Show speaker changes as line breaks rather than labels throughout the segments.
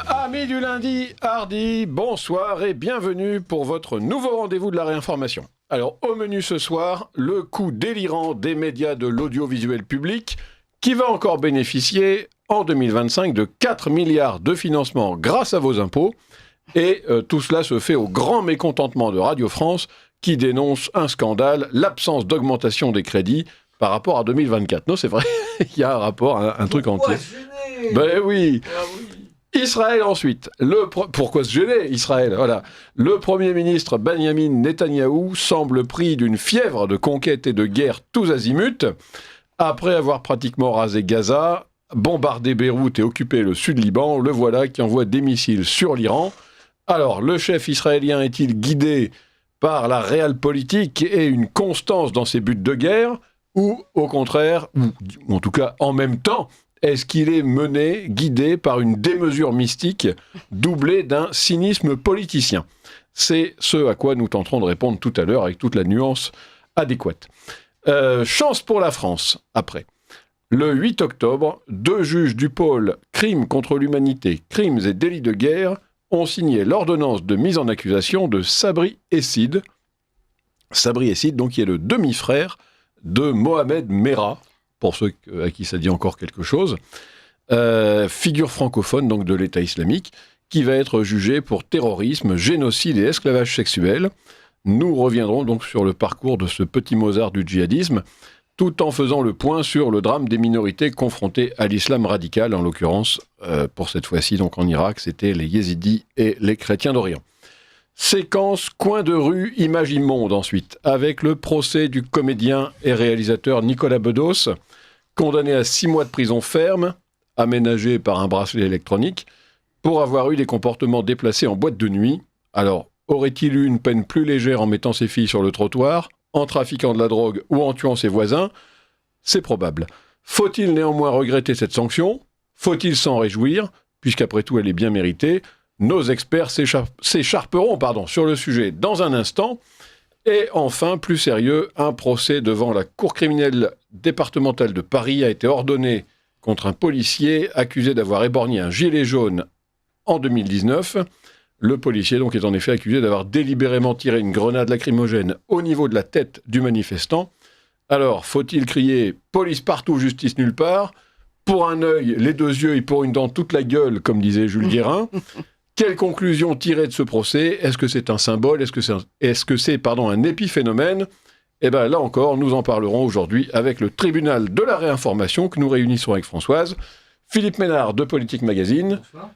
Amis du lundi hardi, bonsoir et bienvenue pour votre nouveau rendez-vous de la réinformation. Alors, au menu ce soir, le coup délirant des médias de l'audiovisuel public qui va encore bénéficier en 2025 de 4 milliards de financement grâce à vos impôts. Et tout cela se fait au grand mécontentement de Radio France qui dénonce un scandale, l'absence d'augmentation des crédits par rapport à 2024. Non, c'est vrai, il y a un rapport, un truc entier. Ben oui.
Ah oui.
Israël ensuite. Pourquoi se gêner, Israël? Voilà. Le Premier ministre Benjamin Netanyahou semble pris d'une fièvre de conquête et de guerre tous azimuts. Après avoir pratiquement rasé Gaza, bombardé Beyrouth et occupé le sud Liban, le voilà qui envoie des missiles sur l'Iran. Alors, le chef israélien est-il guidé par la réelle politique et une constance dans ses buts de guerre, ou au contraire, ou en tout cas en même temps, est-ce qu'il est mené, guidé par une démesure mystique doublée d'un cynisme politicien? C'est ce à quoi nous tenterons de répondre tout à l'heure avec toute la nuance adéquate. Chance pour la France, après. Le 8 octobre, 2 juges du pôle Crimes contre l'humanité, crimes et délits de guerre ont signé l'ordonnance de mise en accusation de Sabri Essid. Sabri Essid, donc, qui est le demi-frère de Mohamed Merah, pour ceux à qui ça dit encore quelque chose, figure francophone donc de l'État islamique, qui va être jugé pour terrorisme, génocide et esclavage sexuel. Nous reviendrons donc sur le parcours de ce petit Mozart du djihadisme, tout en faisant le point sur le drame des minorités confrontées à l'islam radical, en l'occurrence, pour cette fois-ci, donc en Irak, c'était les Yézidis et les chrétiens d'Orient. Séquence coin de rue, image immonde ensuite, avec le procès du comédien et réalisateur Nicolas Bedos, condamné à 6 mois de prison ferme, aménagé par un bracelet électronique, pour avoir eu des comportements déplacés en boîte de nuit. Alors, aurait-il eu une peine plus légère en mettant ses filles sur le trottoir, en trafiquant de la drogue ou en tuant ses voisins? C'est probable. Faut-il néanmoins regretter cette sanction? Faut-il s'en réjouir, puisqu'après tout elle est bien méritée? Nos experts s'écharperont sur le sujet dans un instant. Et enfin, plus sérieux, un procès devant la Cour criminelle départementale de Paris a été ordonné contre un policier accusé d'avoir éborgné un gilet jaune en 2019. Le policier donc est en effet accusé d'avoir délibérément tiré une grenade lacrymogène au niveau de la tête du manifestant. Alors, faut-il crier « police partout, justice nulle part » ? Pour un œil, les 2 yeux et pour une dent, toute la gueule, comme disait Jules Guérin. Quelle conclusion tirer de ce procès? Est-ce que c'est un symbole? Est-ce que c'est un épiphénomène? Eh bien, là encore, nous en parlerons aujourd'hui avec le tribunal de la réinformation que nous réunissons avec Françoise, Philippe Ménard de Politique Magazine, bonsoir.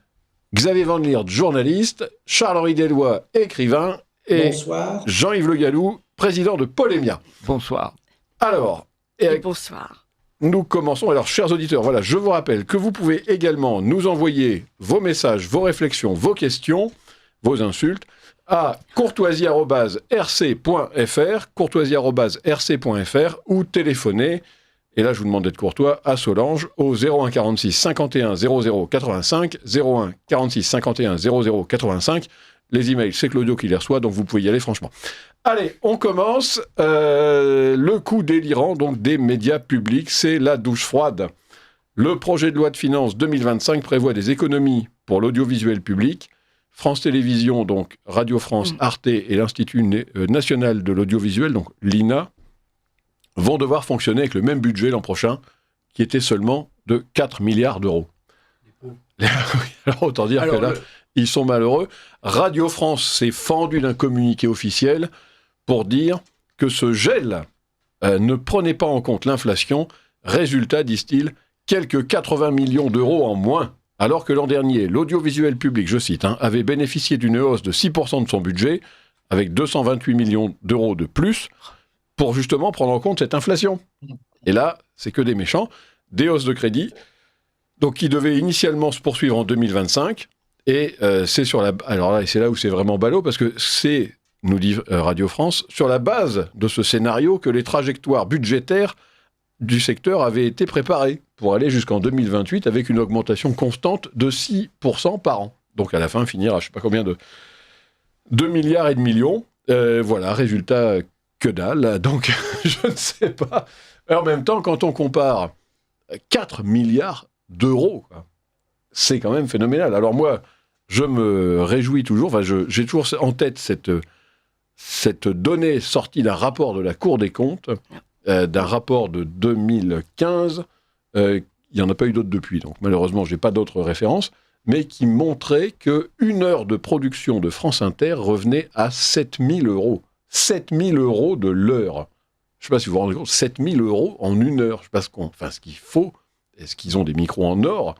Xavier Van Liert, journaliste, Charles-Henri Deloy, écrivain, et bonsoir. Jean-Yves Le Gallou, président de Polémia.
Bonsoir.
Alors,
bonsoir.
Nous commençons. Alors, chers auditeurs, voilà, je vous rappelle que vous pouvez également nous envoyer vos messages, vos réflexions, vos questions, vos insultes à courtoisie@rc.fr ou téléphoner, et là je vous demande d'être courtois, à Solange au 01 46 51 00 85, 01 46 51 00 85. Les emails, c'est Claudio qui les reçoit, donc vous pouvez y aller franchement. Allez, on commence. Le coup délirant donc, des médias publics, c'est la douche froide. Le projet de loi de finances 2025 prévoit des économies pour l'audiovisuel public. France Télévisions, donc Radio France, Arte et l'Institut national de l'audiovisuel, donc l'INA, vont devoir fonctionner avec le même budget l'an prochain, qui était seulement de 4 milliards d'euros. Alors, autant dire que là, ils sont malheureux. Radio France s'est fendu d'un communiqué officiel pour dire que ce gel ne prenait pas en compte l'inflation. Résultat, disent-ils, quelques 80 millions d'euros en moins. Alors que l'an dernier, l'audiovisuel public, je cite, avait bénéficié d'une hausse de 6% de son budget, avec 228 millions d'euros de plus, pour justement prendre en compte cette inflation. Et là, c'est que des méchants, des hausses de crédit, donc qui devaient initialement se poursuivre en 2025. Et c'est sur la... Alors là, c'est là où c'est vraiment ballot, parce que c'est, nous dit Radio France, sur la base de ce scénario que les trajectoires budgétaires du secteur avaient été préparées pour aller jusqu'en 2028 avec une augmentation constante de 6% par an. Donc à la fin, finir à je ne sais pas combien de 2 milliards et de millions. Voilà, résultat, que dalle. Donc je ne sais pas. En même temps, quand on compare 4 milliards d'euros, quoi, c'est quand même phénoménal. Alors moi, je me réjouis toujours, enfin, j'ai toujours en tête cette donnée sortie d'un rapport de la Cour des comptes, d'un rapport de 2015, il n'y en a pas eu d'autres depuis, donc malheureusement, je n'ai pas d'autres références, mais qui montrait qu'une heure de production de France Inter revenait à 7 000 euros. 7 000 euros de l'heure. Je ne sais pas si vous vous rendez compte, 7 000 euros en une heure. Je ne sais pas ce qu'il faut. Est-ce qu'ils ont des micros en or ?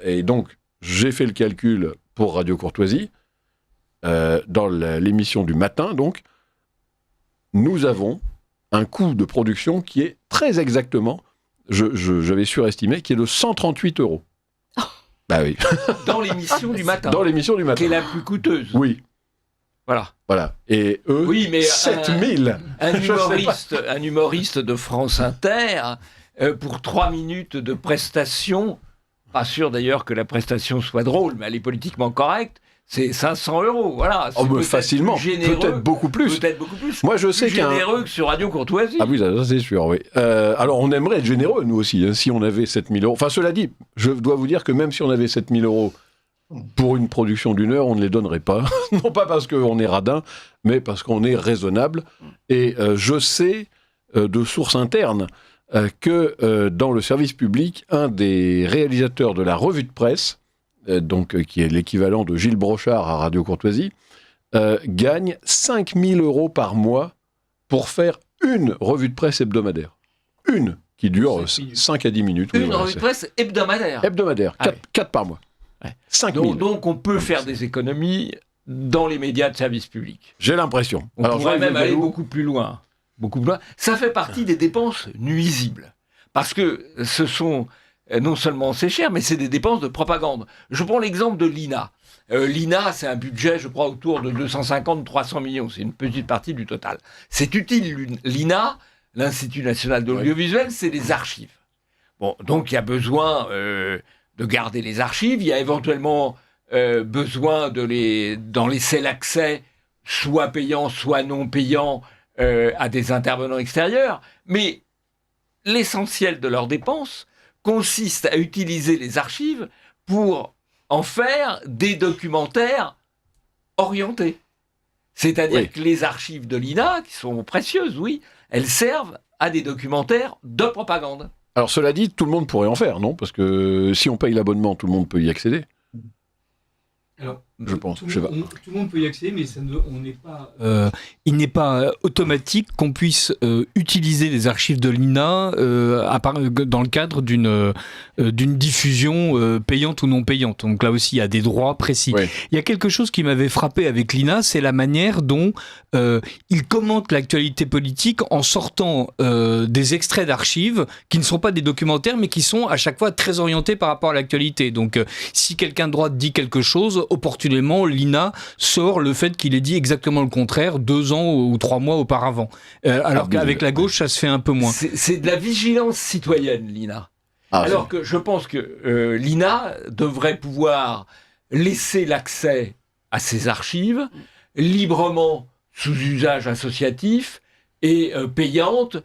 Et donc, j'ai fait le calcul pour Radio Courtoisie, dans l'émission du matin, donc, nous avons un coût de production qui est très exactement, j'avais surestimé, qui est de 138 euros. Bah oui.
Dans l'émission du matin.
Dans l'émission du matin.
Qui est la plus coûteuse.
Oui.
Voilà.
Et eux, oui, mais 7000.
Un humoriste de France Inter, pour 3 minutes de prestation, pas sûr d'ailleurs que la prestation soit drôle, mais elle est politiquement correcte, c'est 500 euros. Voilà.
C'est facilement. Peut-être beaucoup plus. Moi, je sais
généreux que sur Radio Courtoisie.
Ah oui, ça c'est sûr, oui. Alors, on aimerait être généreux, nous aussi, si on avait 7000 euros. Enfin, cela dit, je dois vous dire que même si on avait 7000 euros pour une production d'une heure, on ne les donnerait pas. Non pas parce qu'on est radin, mais parce qu'on est raisonnable. Et je sais, de sources internes, que dans le service public, un des réalisateurs de la revue de presse, qui est l'équivalent de Gilles Brochard à Radio Courtoisie, gagne 5 000 euros par mois pour faire une revue de presse hebdomadaire. Une, qui dure 5 à 10 minutes.
Une revue de presse hebdomadaire.
Hebdomadaire, 4 par mois.
Ouais.
5 000.
Donc on peut faire des économies dans les médias de service public.
J'ai l'impression.
On pourrait même aller beaucoup plus loin. Ça fait partie des dépenses nuisibles. Parce que ce sont, non seulement c'est cher, mais c'est des dépenses de propagande. Je prends l'exemple de l'INA. L'INA, c'est un budget, je crois, autour de 250-300 millions. C'est une petite partie du total. C'est utile, l'INA, l'Institut National de l'Audiovisuel, c'est les archives. Bon, donc il y a besoin de garder les archives. Il y a éventuellement besoin d'en laisser l'accès, soit payant, soit non payant, à des intervenants extérieurs. Mais l'essentiel de leurs dépenses consiste à utiliser les archives pour en faire des documentaires orientés. C'est-à-dire que les archives de l'INA, qui sont précieuses, oui, elles servent à des documentaires de propagande.
Alors cela dit, tout le monde pourrait en faire, non ? Parce que si on paye l'abonnement, tout le monde peut y accéder.
Alors,
je pense.
Tout le monde peut y accéder, mais il n'est pas automatique qu'on puisse utiliser les archives de l'INA dans le cadre d'une diffusion payante ou non payante. Donc là aussi, il y a des droits précis. Oui. Il y a quelque chose qui m'avait frappé avec l'INA, c'est la manière dont il commente l'actualité politique en sortant des extraits d'archives qui ne sont pas des documentaires, mais qui sont à chaque fois très orientés par rapport à l'actualité. Donc si quelqu'un de droite dit quelque chose, opportunément, l'INA sort le fait qu'il ait dit exactement le contraire 2 ans ou 3 mois auparavant. Alors qu'avec la gauche, ça se fait un peu moins.
C'est de la vigilance citoyenne, l'INA. Alors que je pense que l'INA devrait pouvoir laisser l'accès à ses archives librement sous usage associatif et payante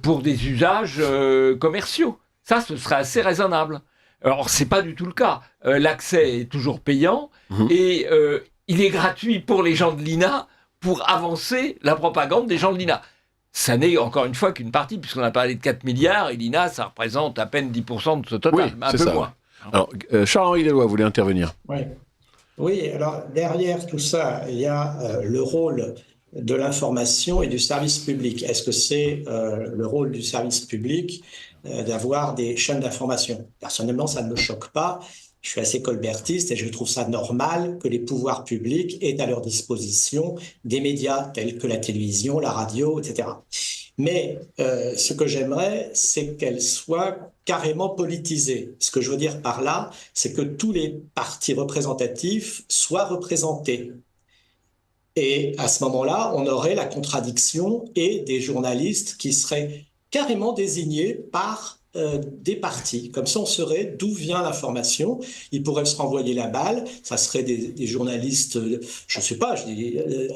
pour des usages commerciaux. Ça, ce serait assez raisonnable. Alors, c'est pas du tout le cas. L'accès est toujours payant et il est gratuit pour les gens de l'INA pour avancer la propagande des gens de l'INA. Ça n'est encore une fois qu'une partie, puisqu'on a parlé de 4 milliards, et l'INA, ça représente à peine 10% de ce total,
oui, un peu ça, moins. Alors, Charles-Henri Deloy voulait intervenir.
Oui, alors derrière tout ça, il y a le rôle de l'information et du service public. Est-ce que c'est le rôle du service public d'avoir des chaînes d'information ? Personnellement, ça ne me choque pas. Je suis assez colbertiste et je trouve ça normal que les pouvoirs publics aient à leur disposition des médias tels que la télévision, la radio, etc. Mais ce que j'aimerais, c'est qu'elles soient carrément politisées. Ce que je veux dire par là, c'est que tous les partis représentatifs soient représentés. Et à ce moment-là, on aurait la contradiction et des journalistes qui seraient carrément désignés par des partis. Comme ça, on saurait d'où vient l'information. Ils pourraient se renvoyer la balle. Ça serait des journalistes, je ne sais pas,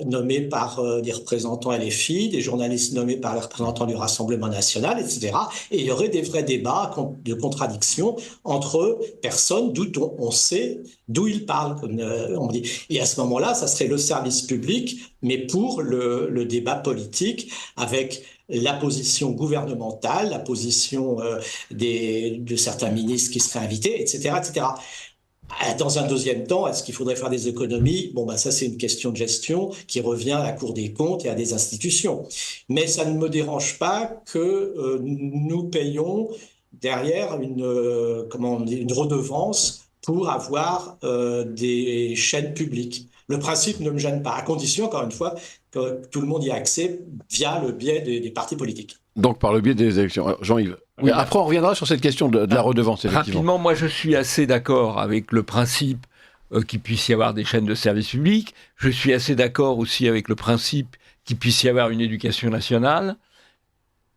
nommés par des représentants LFI, des journalistes nommés par les représentants du Rassemblement national, etc. Et il y aurait des vrais débats de contradiction entre personnes d'où on sait d'où ils parlent, comme on dit. Et à ce moment-là, ça serait le service public, mais pour le débat politique, avec la position gouvernementale, la position de certains ministres qui seraient invités, etc., etc. Dans un deuxième temps, est-ce qu'il faudrait faire des économies? Bon, ça, c'est une question de gestion qui revient à la Cour des comptes et à des institutions. Mais ça ne me dérange pas que nous payions derrière une redevance pour avoir des chaînes publiques. Le principe ne me gêne pas, à condition, encore une fois, que tout le monde y ait accès via le biais des partis politiques.
Donc par le biais des élections. Alors, Jean-Yves, oui. Après on reviendra sur cette question de la redevance, effectivement.
Rapidement, moi je suis assez d'accord avec le principe qu'il puisse y avoir des chaînes de services publics. Je suis assez d'accord aussi avec le principe qu'il puisse y avoir une éducation nationale.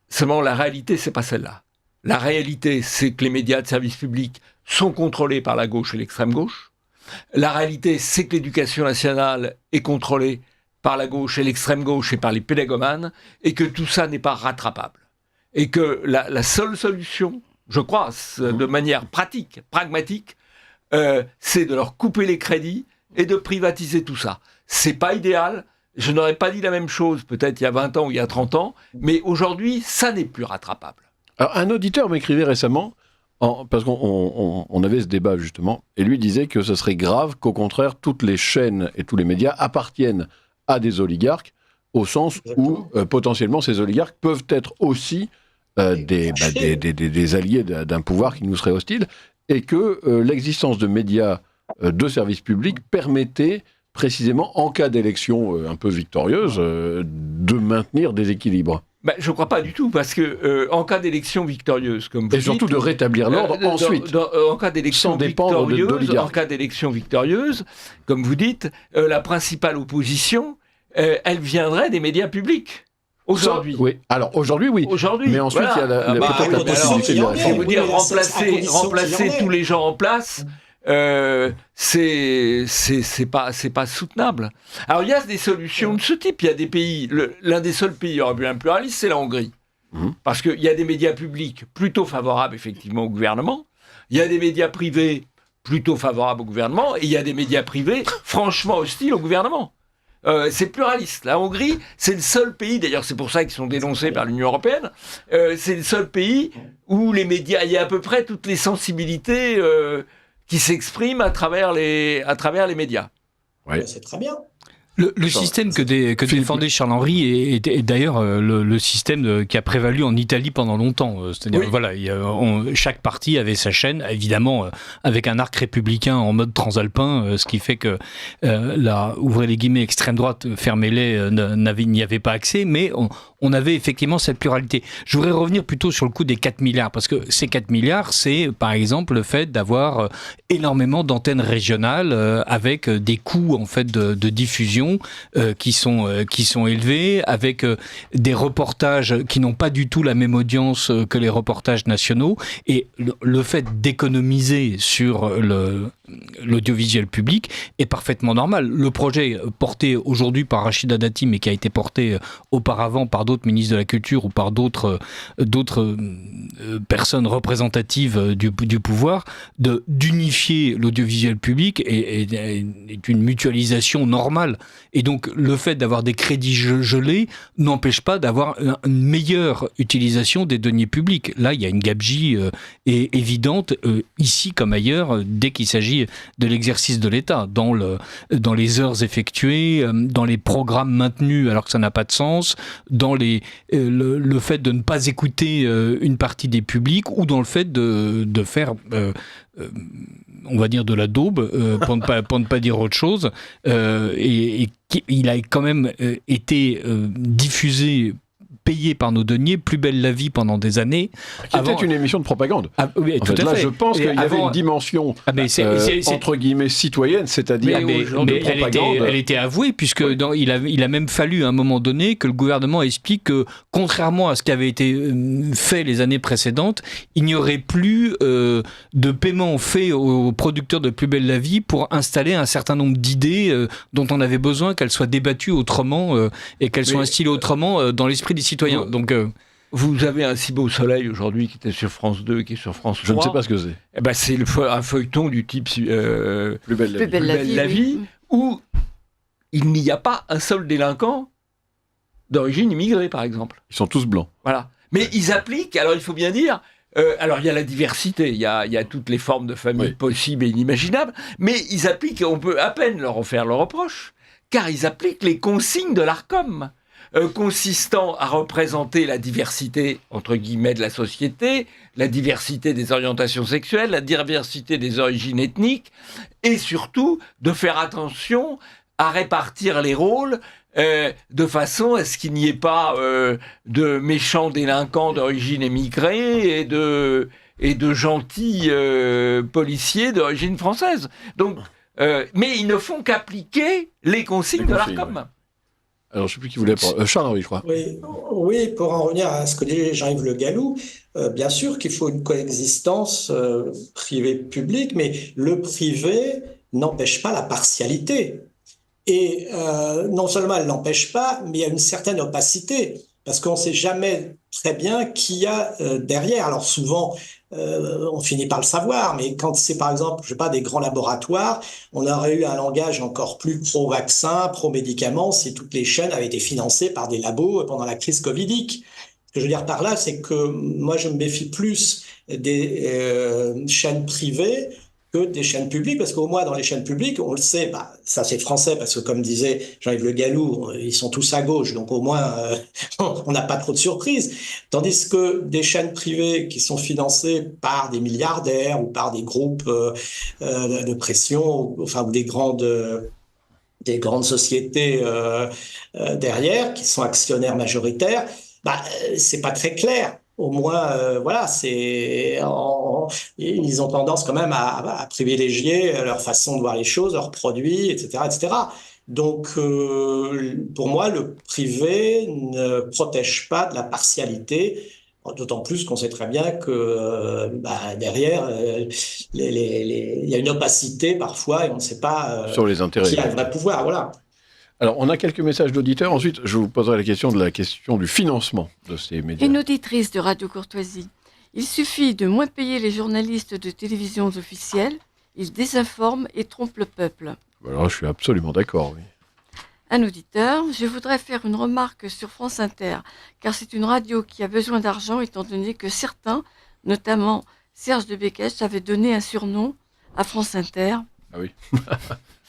Seulement la réalité, c'est pas celle-là. La réalité, c'est que les médias de service public sont contrôlés par la gauche et l'extrême gauche. La réalité, c'est que l'éducation nationale est contrôlée par la gauche et l'extrême gauche et par les pédagomanes, et que tout ça n'est pas rattrapable. Et que la seule solution, je crois, de manière pratique, pragmatique, c'est de leur couper les crédits et de privatiser tout ça. C'est pas idéal. Je n'aurais pas dit la même chose peut-être il y a 20 ans ou il y a 30 ans, mais aujourd'hui, ça n'est plus rattrapable.
Alors, un auditeur m'écrivait récemment, parce qu'on avait ce débat justement, et lui disait que ce serait grave qu'au contraire, toutes les chaînes et tous les médias appartiennent à des oligarques, au sens où potentiellement ces oligarques peuvent être aussi des alliés d'un pouvoir qui nous serait hostile, et que l'existence de médias de service public permettait précisément, en cas d'élection un peu victorieuse, de maintenir des équilibres.
Je ne crois pas du tout, parce que en cas d'élection victorieuse, comme vous dites...
Et surtout de rétablir l'ordre ensuite,
en cas d'élection victorieuse, comme vous dites, la principale opposition, elle viendrait des médias publics. Aujourd'hui.
Oui. Alors aujourd'hui, oui. Mais ensuite, il y a peut-être la possibilité de...
Je vais vous dire, remplacer tous les gens en place... c'est pas soutenable. Alors il y a des solutions de ce type. Il y a des pays, l'un des seuls pays européens pluralistes, c'est la Hongrie, parce qu'il y a des médias publics plutôt favorables effectivement au gouvernement. Il y a des médias privés plutôt favorables au gouvernement, et il y a des médias privés franchement hostiles au gouvernement. C'est pluraliste. La Hongrie, c'est le seul pays, d'ailleurs c'est pour ça qu'ils sont dénoncés par l'Union européenne, c'est le seul pays où les médias, il y a à peu près toutes les sensibilités qui s'expriment à travers les médias.
Ouais.
C'est très bien.
Le système que défendait Charles-Henri est d'ailleurs le système qui a prévalu en Italie pendant longtemps. C'est-à-dire, voilà, chaque parti avait sa chaîne, évidemment avec un arc républicain en mode transalpin, ce qui fait que ouvrez les guillemets, extrême droite, fermez-les, n'y avait pas accès, mais on avait effectivement cette pluralité. Je voudrais revenir plutôt sur le coût des 4 milliards, parce que ces 4 milliards, c'est par exemple le fait d'avoir énormément d'antennes régionales avec des coûts en fait de diffusion qui sont élevés, avec des reportages qui n'ont pas du tout la même audience que les reportages nationaux, et le fait d'économiser sur l'audiovisuel public est parfaitement normal. Le projet porté aujourd'hui par Rachida Dati, mais qui a été porté auparavant par d'autres ministres de la Culture ou par d'autres personnes représentatives du pouvoir, d'unifier l'audiovisuel public est une mutualisation normale. Et donc, le fait d'avoir des crédits gelés n'empêche pas d'avoir une meilleure utilisation des deniers publics. Là, il y a une gabegie évidente, ici comme ailleurs, dès qu'il s'agit de l'exercice de l'État, dans les heures effectuées, dans les programmes maintenus alors que ça n'a pas de sens, dans le fait de ne pas écouter une partie des publics, ou dans le fait de faire... on va dire de la daube, pour ne pas dire autre chose, et il a quand même été diffusé payé par nos deniers, Plus belle la vie pendant des années.
Qui était une émission de propagande.
Oui, tout à
là,
fait.
je pense qu'il y avait une dimension entre guillemets citoyenne, c'est-à-dire de propagande.
Elle était avouée, puisque il a même fallu à un moment donné que le gouvernement explique que, contrairement à ce qui avait été fait les années précédentes, il n'y aurait plus de paiement fait aux producteurs de Plus belle la vie pour installer un certain nombre d'idées dont on avait besoin qu'elles soient débattues autrement et qu'elles soient instillées autrement dans l'esprit des citoyens. Donc,
vous avez un si beau soleil aujourd'hui qui était sur France 2, qui est sur France 3.
Je ne sais pas ce que c'est.
Eh ben, c'est un feuilleton du type
Plus belle
la vie, où il n'y a pas un seul délinquant d'origine immigrée, par exemple.
Ils sont tous blancs.
Voilà. Mais ils appliquent, alors il faut bien dire, alors il y a la diversité, il y a toutes les formes de famille possibles et inimaginables, mais ils appliquent, on peut à peine leur faire le reproche, car ils appliquent les consignes de l'ARCOM, consistant à représenter la diversité, entre guillemets, de la société, la diversité des orientations sexuelles, la diversité des origines ethniques, et surtout de faire attention à répartir les rôles de façon à ce qu'il n'y ait pas de méchants délinquants d'origine émigrée et de gentils policiers d'origine française. Donc, mais ils ne font qu'appliquer les consignes de l'ARCOM.
Ouais. Alors, je ne sais plus qui voulait parler. Charles, oui, je crois.
Oui, pour en revenir à ce que disait Jean-Yves Le Gallou, bien sûr qu'il faut une coexistence privée-publique, mais le privé n'empêche pas la partialité. Et non seulement elle n'empêche pas, mais il y a une certaine opacité, parce qu'on ne sait jamais très bien qui y a derrière. Alors souvent, on finit par le savoir, mais quand c'est par exemple, je sais pas, des grands laboratoires, on aurait eu un langage encore plus pro-vaccin, pro-médicaments, si toutes les chaînes avaient été financées par des labos pendant la crise covidique. Ce que je veux dire par là, c'est que moi, je me méfie plus des chaînes privées que des chaînes publiques, parce qu'au moins dans les chaînes publiques, on le sait, ça c'est français, parce que comme disait Jean-Yves Le Gallou, ils sont tous à gauche, donc au moins on n'a pas trop de surprises. Tandis que des chaînes privées qui sont financées par des milliardaires ou par des groupes de pression, ou des grandes sociétés derrière, qui sont actionnaires majoritaires, c'est pas très clair. Au moins, ils ont tendance quand même à privilégier leur façon de voir les choses, leurs produits, etc., etc. Donc, pour moi, le privé ne protège pas de la partialité, d'autant plus qu'on sait très bien que derrière, il y a une opacité parfois et on ne sait pas
sur les intérêts,
qui a le vrai pouvoir. Voilà.
Alors, on a quelques messages d'auditeurs. Ensuite, je vous poserai la question du financement de ces médias.
Une auditrice de Radio Courtoisie. Il suffit de moins payer les journalistes de télévision officiels. Ils désinforment et trompent le peuple.
Alors, je suis absolument d'accord, oui.
Un auditeur. Je voudrais faire une remarque sur France Inter, car c'est une radio qui a besoin d'argent, étant donné que certains, notamment Serge de Bekech, avaient donné un surnom à France Inter.
Ah oui.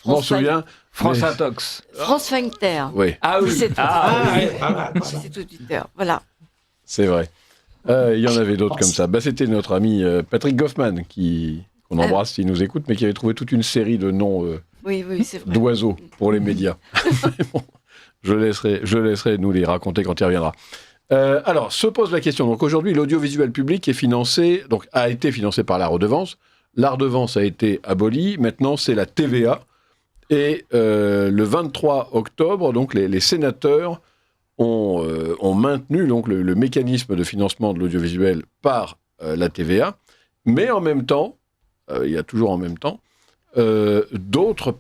Je m'en souviens.
France Intox.
France Inter.
Oui.
Ah oui.
Cet auditeur. Voilà.
C'est vrai. Il y en avait d'autres comme ça. C'était notre ami Patrick Goffman, qu'on embrasse s'il nous écoute, mais qui avait trouvé toute une série de noms
oui, c'est vrai.
d'oiseaux pour les médias. Bon, je laisserai nous les raconter quand il reviendra. Alors, se pose la question. Donc aujourd'hui, l'audiovisuel public a été financé par la redevance. La redevance a été abolie. Maintenant, c'est la TVA. Et le 23 octobre, donc, les sénateurs ont maintenu donc, le mécanisme de financement de l'audiovisuel par la TVA. Mais en même temps, il y a toujours en même temps, d'autres...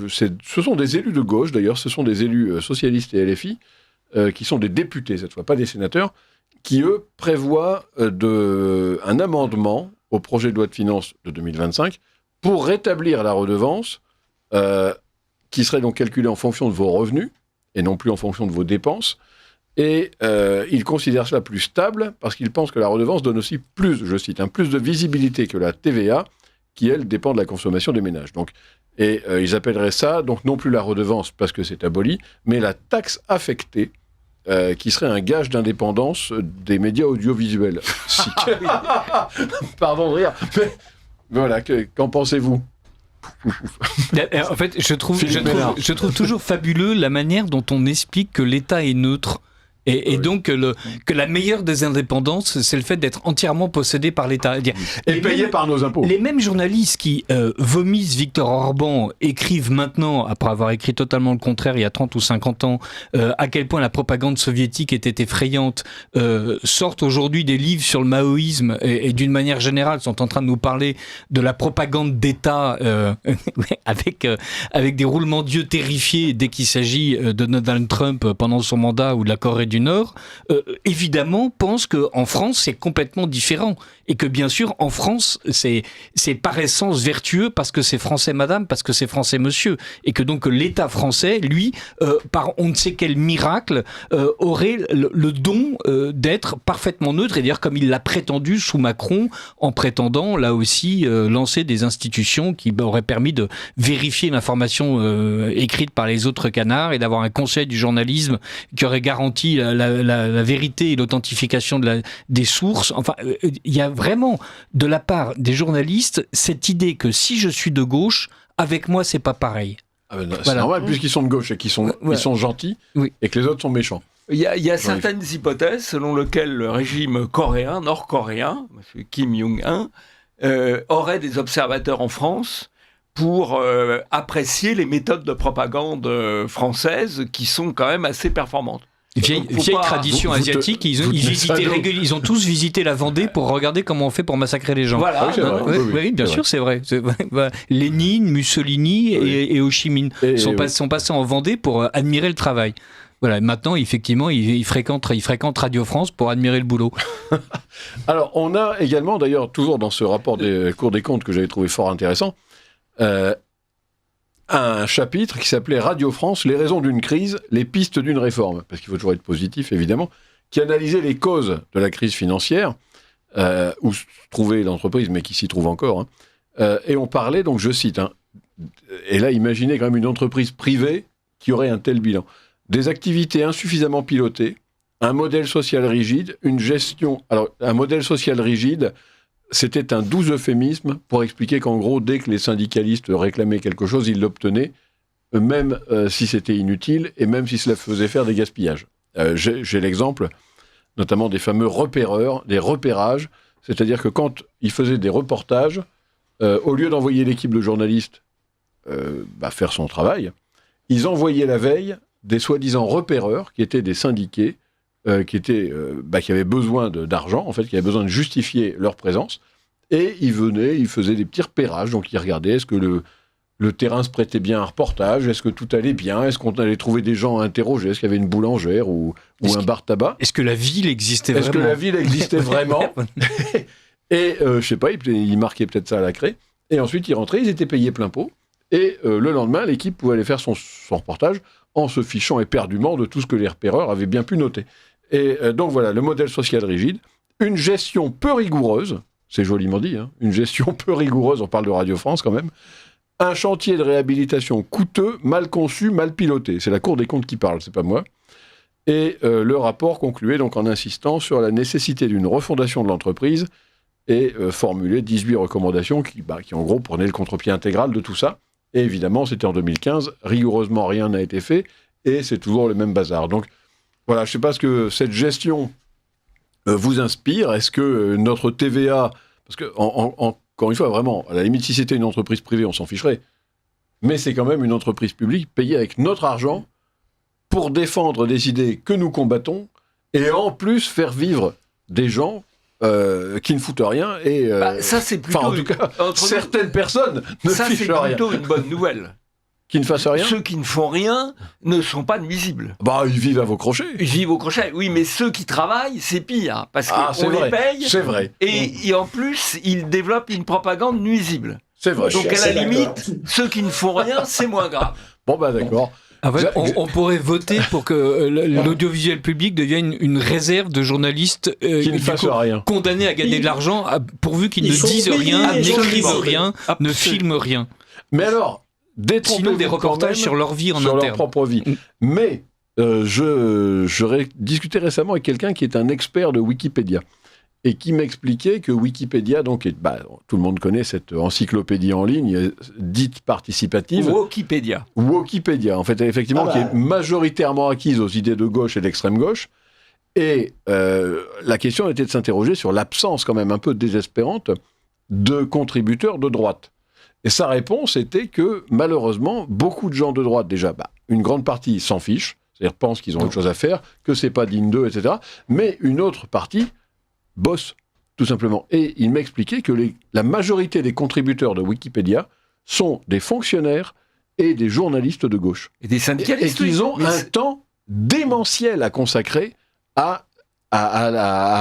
ce sont des élus de gauche, d'ailleurs, ce sont des élus socialistes et LFI, qui sont des députés, cette fois, pas des sénateurs, qui, eux, prévoient un amendement au projet de loi de finances de 2025 pour rétablir la redevance qui serait donc calculée en fonction de vos revenus et non plus en fonction de vos dépenses. Et ils considèrent cela plus stable parce qu'ils pensent que la redevance donne aussi plus, je cite, plus de visibilité que la TVA qui, elle, dépend de la consommation des ménages. Donc, ils appelleraient ça, donc non plus la redevance parce que c'est aboli, mais la taxe affectée qui serait un gage d'indépendance des médias audiovisuels. Pardon de rire, mais voilà, qu'en pensez-vous ?
En fait, je trouve toujours fabuleux la manière dont on explique que l'État est neutre Et donc que la meilleure des indépendances, c'est le fait d'être entièrement possédé par l'État.
Et payé par nos impôts.
Les mêmes journalistes qui vomissent Viktor Orban écrivent maintenant, après avoir écrit totalement le contraire il y a 30 ou 50 ans, à quel point la propagande soviétique était effrayante, sortent aujourd'hui des livres sur le maoïsme et d'une manière générale sont en train de nous parler de la propagande d'État avec des roulements d'yeux terrifiés dès qu'il s'agit de Donald Trump pendant son mandat ou de la Corée du Nord, évidemment pense qu'en France c'est complètement différent et que bien sûr en France c'est par essence vertueux parce que c'est français madame, parce que c'est français monsieur, et que donc l'État français lui par on ne sait quel miracle aurait le don d'être parfaitement neutre, et d'ailleurs comme il l'a prétendu sous Macron, en prétendant là aussi lancer des institutions qui auraient permis de vérifier l'information écrite par les autres canards et d'avoir un conseil du journalisme qui aurait garanti la vérité et l'authentification des sources. Enfin, il y a vraiment, de la part des journalistes, cette idée que si je suis de gauche, avec moi, c'est pas pareil.
Ah ben, c'est normal, puisqu'ils sont de gauche et qu'ils sont, ils sont gentils, et que les autres sont méchants.
Il y a certaines hypothèses selon lesquelles le régime coréen, nord-coréen, M. Kim Jong-un, aurait des observateurs en France pour apprécier les méthodes de propagande françaises qui sont quand même assez performantes.
Vieille tradition asiatique, ils ont tous visité la Vendée pour regarder comment on fait pour massacrer les gens.
Voilà.
Oui, c'est vrai.
Oui, bien sûr, c'est vrai. Lénine, Mussolini et Ho Chi Minh sont passés en Vendée pour admirer le travail. Voilà, maintenant, effectivement, ils fréquentent Radio France pour admirer le boulot.
Alors, on a également, d'ailleurs, toujours dans ce rapport des Cours des comptes que j'avais trouvé fort intéressant, un chapitre qui s'appelait Radio France, les raisons d'une crise, les pistes d'une réforme, parce qu'il faut toujours être positif, évidemment, qui analysait les causes de la crise financière, où se trouvait l'entreprise, mais qui s'y trouve encore. Et on parlait, donc je cite, et là, imaginez quand même une entreprise privée qui aurait un tel bilan. Des activités insuffisamment pilotées, un modèle social rigide, une gestion... Alors, un modèle social rigide, c'était un doux euphémisme pour expliquer qu'en gros, dès que les syndicalistes réclamaient quelque chose, ils l'obtenaient, même si c'était inutile et même si cela faisait faire des gaspillages. J'ai l'exemple, notamment des fameux repéreurs, des repérages, c'est-à-dire que quand ils faisaient des reportages, au lieu d'envoyer l'équipe de journalistes faire son travail, ils envoyaient la veille des soi-disant repéreurs, qui étaient des syndiqués, qui avaient besoin d'argent, en fait, qui avaient besoin de justifier leur présence, et ils venaient, ils faisaient des petits repérages, donc ils regardaient est-ce que le terrain se prêtait bien à un reportage, est-ce que tout allait bien, est-ce qu'on allait trouver des gens à interroger, est-ce qu'il y avait une boulangère ou un bar tabac.
Est-ce que la ville existait vraiment ?
Est-ce que la ville existait vraiment ? Et je sais pas, ils marquaient peut-être ça à la craie, et ensuite ils rentraient, ils étaient payés plein pot, et le lendemain, l'équipe pouvait aller faire son reportage en se fichant éperdument de tout ce que les repéreurs avaient bien pu noter. Et donc voilà, le modèle social rigide, une gestion peu rigoureuse, c'est joliment dit, une gestion peu rigoureuse, on parle de Radio France quand même, un chantier de réhabilitation coûteux, mal conçu, mal piloté. C'est la Cour des comptes qui parle, c'est pas moi. Et le rapport concluait donc en insistant sur la nécessité d'une refondation de l'entreprise et formulait 18 recommandations qui en gros prenaient le contre-pied intégral de tout ça. Et évidemment, c'était en 2015, rigoureusement rien n'a été fait, et c'est toujours le même bazar. Donc voilà, je ne sais pas ce que cette gestion vous inspire. Est-ce que notre TVA, parce que encore une fois, vraiment, à la limite, si c'était une entreprise privée, on s'en ficherait, mais c'est quand même une entreprise publique payée avec notre argent pour défendre des idées que nous combattons, et en plus faire vivre des gens qui ne foutent rien, et
ça c'est plutôt
en tout cas, certaines personnes ne fichent rien.
Ça c'est plutôt une bonne nouvelle.
Qui ne fassent rien.
Ceux qui ne font rien ne sont pas nuisibles.
Ils vivent à vos crochets.
Ils vivent au crochet, oui, mais ceux qui travaillent, c'est pire, parce qu'on les paye.
C'est vrai.
Et en plus, ils développent une propagande nuisible.
C'est vrai.
Donc à la limite, ceux qui ne font rien, c'est moins grave.
Bon d'accord.
En fait, on pourrait voter pour que l'audiovisuel public devienne une réserve de journalistes
qui ne fassent rien,
condamnés à gagner de l'argent pourvu qu'ils ne disent rien, n'écrivent rien, ne filment rien.
Mais alors,
sinon des reportages sur leur vie en
sur
interne.
Leur propre vie. Mais j'aurais discuté récemment avec quelqu'un qui est un expert de Wikipédia et qui m'expliquait que Wikipédia, donc, tout le monde connaît cette encyclopédie en ligne dite participative.
Wikipédia,
en fait, effectivement, qui est majoritairement acquise aux idées de gauche et d'extrême gauche, Et la question était de s'interroger sur l'absence quand même un peu désespérante de contributeurs de droite. Et sa réponse était que, malheureusement, beaucoup de gens de droite, déjà, une grande partie s'en fichent, c'est-à-dire pensent qu'ils ont autre chose à faire, que c'est pas digne d'eux, etc. Mais une autre partie bosse, tout simplement. Et il m'expliquait que la majorité des contributeurs de Wikipédia sont des fonctionnaires et des journalistes de gauche.
Et des syndicalistes.
Et qu'ils ont un temps démentiel à consacrer à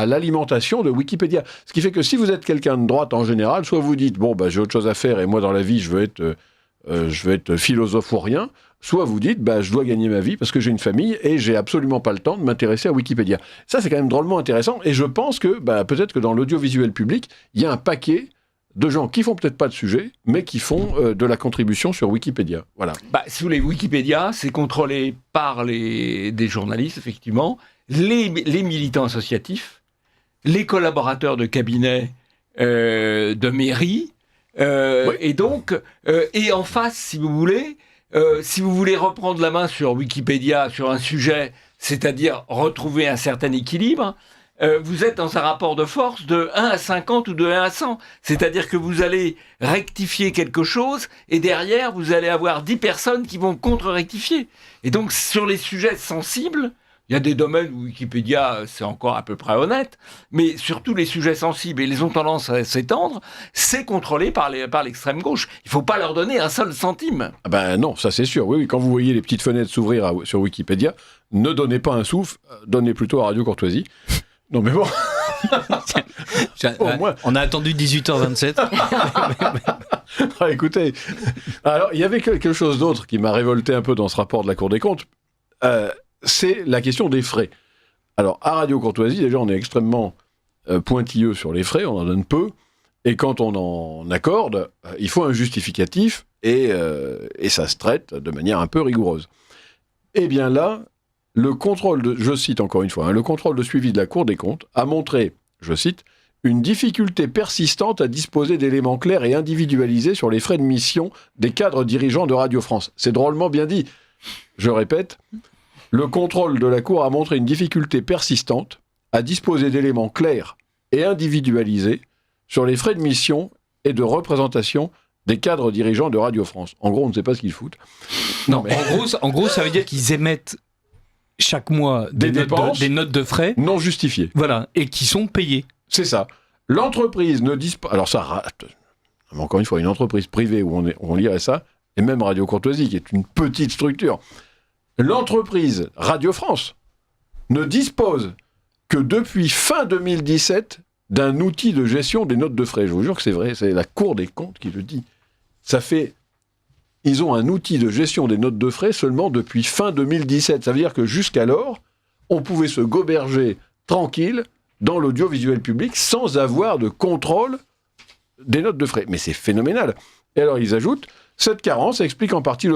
l'alimentation de Wikipédia. Ce qui fait que si vous êtes quelqu'un de droite en général, soit vous dites, j'ai autre chose à faire et moi dans la vie je veux être philosophe ou rien, soit vous dites, je dois gagner ma vie parce que j'ai une famille et j'ai absolument pas le temps de m'intéresser à Wikipédia. Ça c'est quand même drôlement intéressant et je pense que peut-être que dans l'audiovisuel public, il y a un paquet de gens qui font peut-être pas de sujet, mais qui font de la contribution sur Wikipédia. Voilà.
Si vous voulez, Wikipédia, c'est contrôlé par des journalistes, effectivement, les militants associatifs, les collaborateurs de cabinet de mairie, oui. Et donc, et en face, si vous voulez reprendre la main sur Wikipédia, sur un sujet, c'est-à-dire retrouver un certain équilibre, vous êtes dans un rapport de force de 1 à 50 ou de 1 à 100. C'est-à-dire que vous allez rectifier quelque chose et derrière, vous allez avoir 10 personnes qui vont contre-rectifier. Et donc, sur les sujets sensibles, il y a des domaines où Wikipédia, c'est encore à peu près honnête, mais surtout les sujets sensibles, et ils ont tendance à s'étendre, c'est contrôlé par l'extrême gauche. Il ne faut pas leur donner un seul centime.
Non, ça c'est sûr. Oui, quand vous voyez les petites fenêtres s'ouvrir sur Wikipédia, ne donnez pas un souffle, donnez plutôt à Radio Courtoisie. Non mais bon.
Au moins. On a attendu 18h27.
Écoutez, alors il y avait quelque chose d'autre qui m'a révolté un peu dans ce rapport de la Cour des comptes, c'est la question des frais. Alors à Radio Courtoisie, déjà on est extrêmement pointilleux sur les frais, on en donne peu, et quand on en accorde, il faut un justificatif, et ça se traite de manière un peu rigoureuse. Eh bien là, le contrôle je cite encore une fois, le contrôle de suivi de la Cour des comptes a montré, je cite, une difficulté persistante à disposer d'éléments clairs et individualisés sur les frais de mission des cadres dirigeants de Radio France. C'est drôlement bien dit. Je répète, le contrôle de la Cour a montré une difficulté persistante à disposer d'éléments clairs et individualisés sur les frais de mission et de représentation des cadres dirigeants de Radio France. En gros, on ne sait pas ce qu'ils foutent.
Non, mais en gros, ça veut dire qu'ils émettent chaque mois des notes de frais
non justifiées.
Voilà, et qui sont payées.
C'est ça. L'entreprise ne dispose... Alors ça, encore une fois, une entreprise privée où on lirait ça, et même Radio Courtoisie, qui est une petite structure. L'entreprise Radio France ne dispose que depuis fin 2017 d'un outil de gestion des notes de frais. Je vous jure que c'est vrai, c'est la Cour des comptes qui le dit. Ils ont un outil de gestion des notes de frais seulement depuis fin 2017. Ça veut dire que jusqu'alors, on pouvait se goberger tranquille dans l'audiovisuel public sans avoir de contrôle des notes de frais. Mais c'est phénoménal. Et alors ils ajoutent, cette carence explique en partie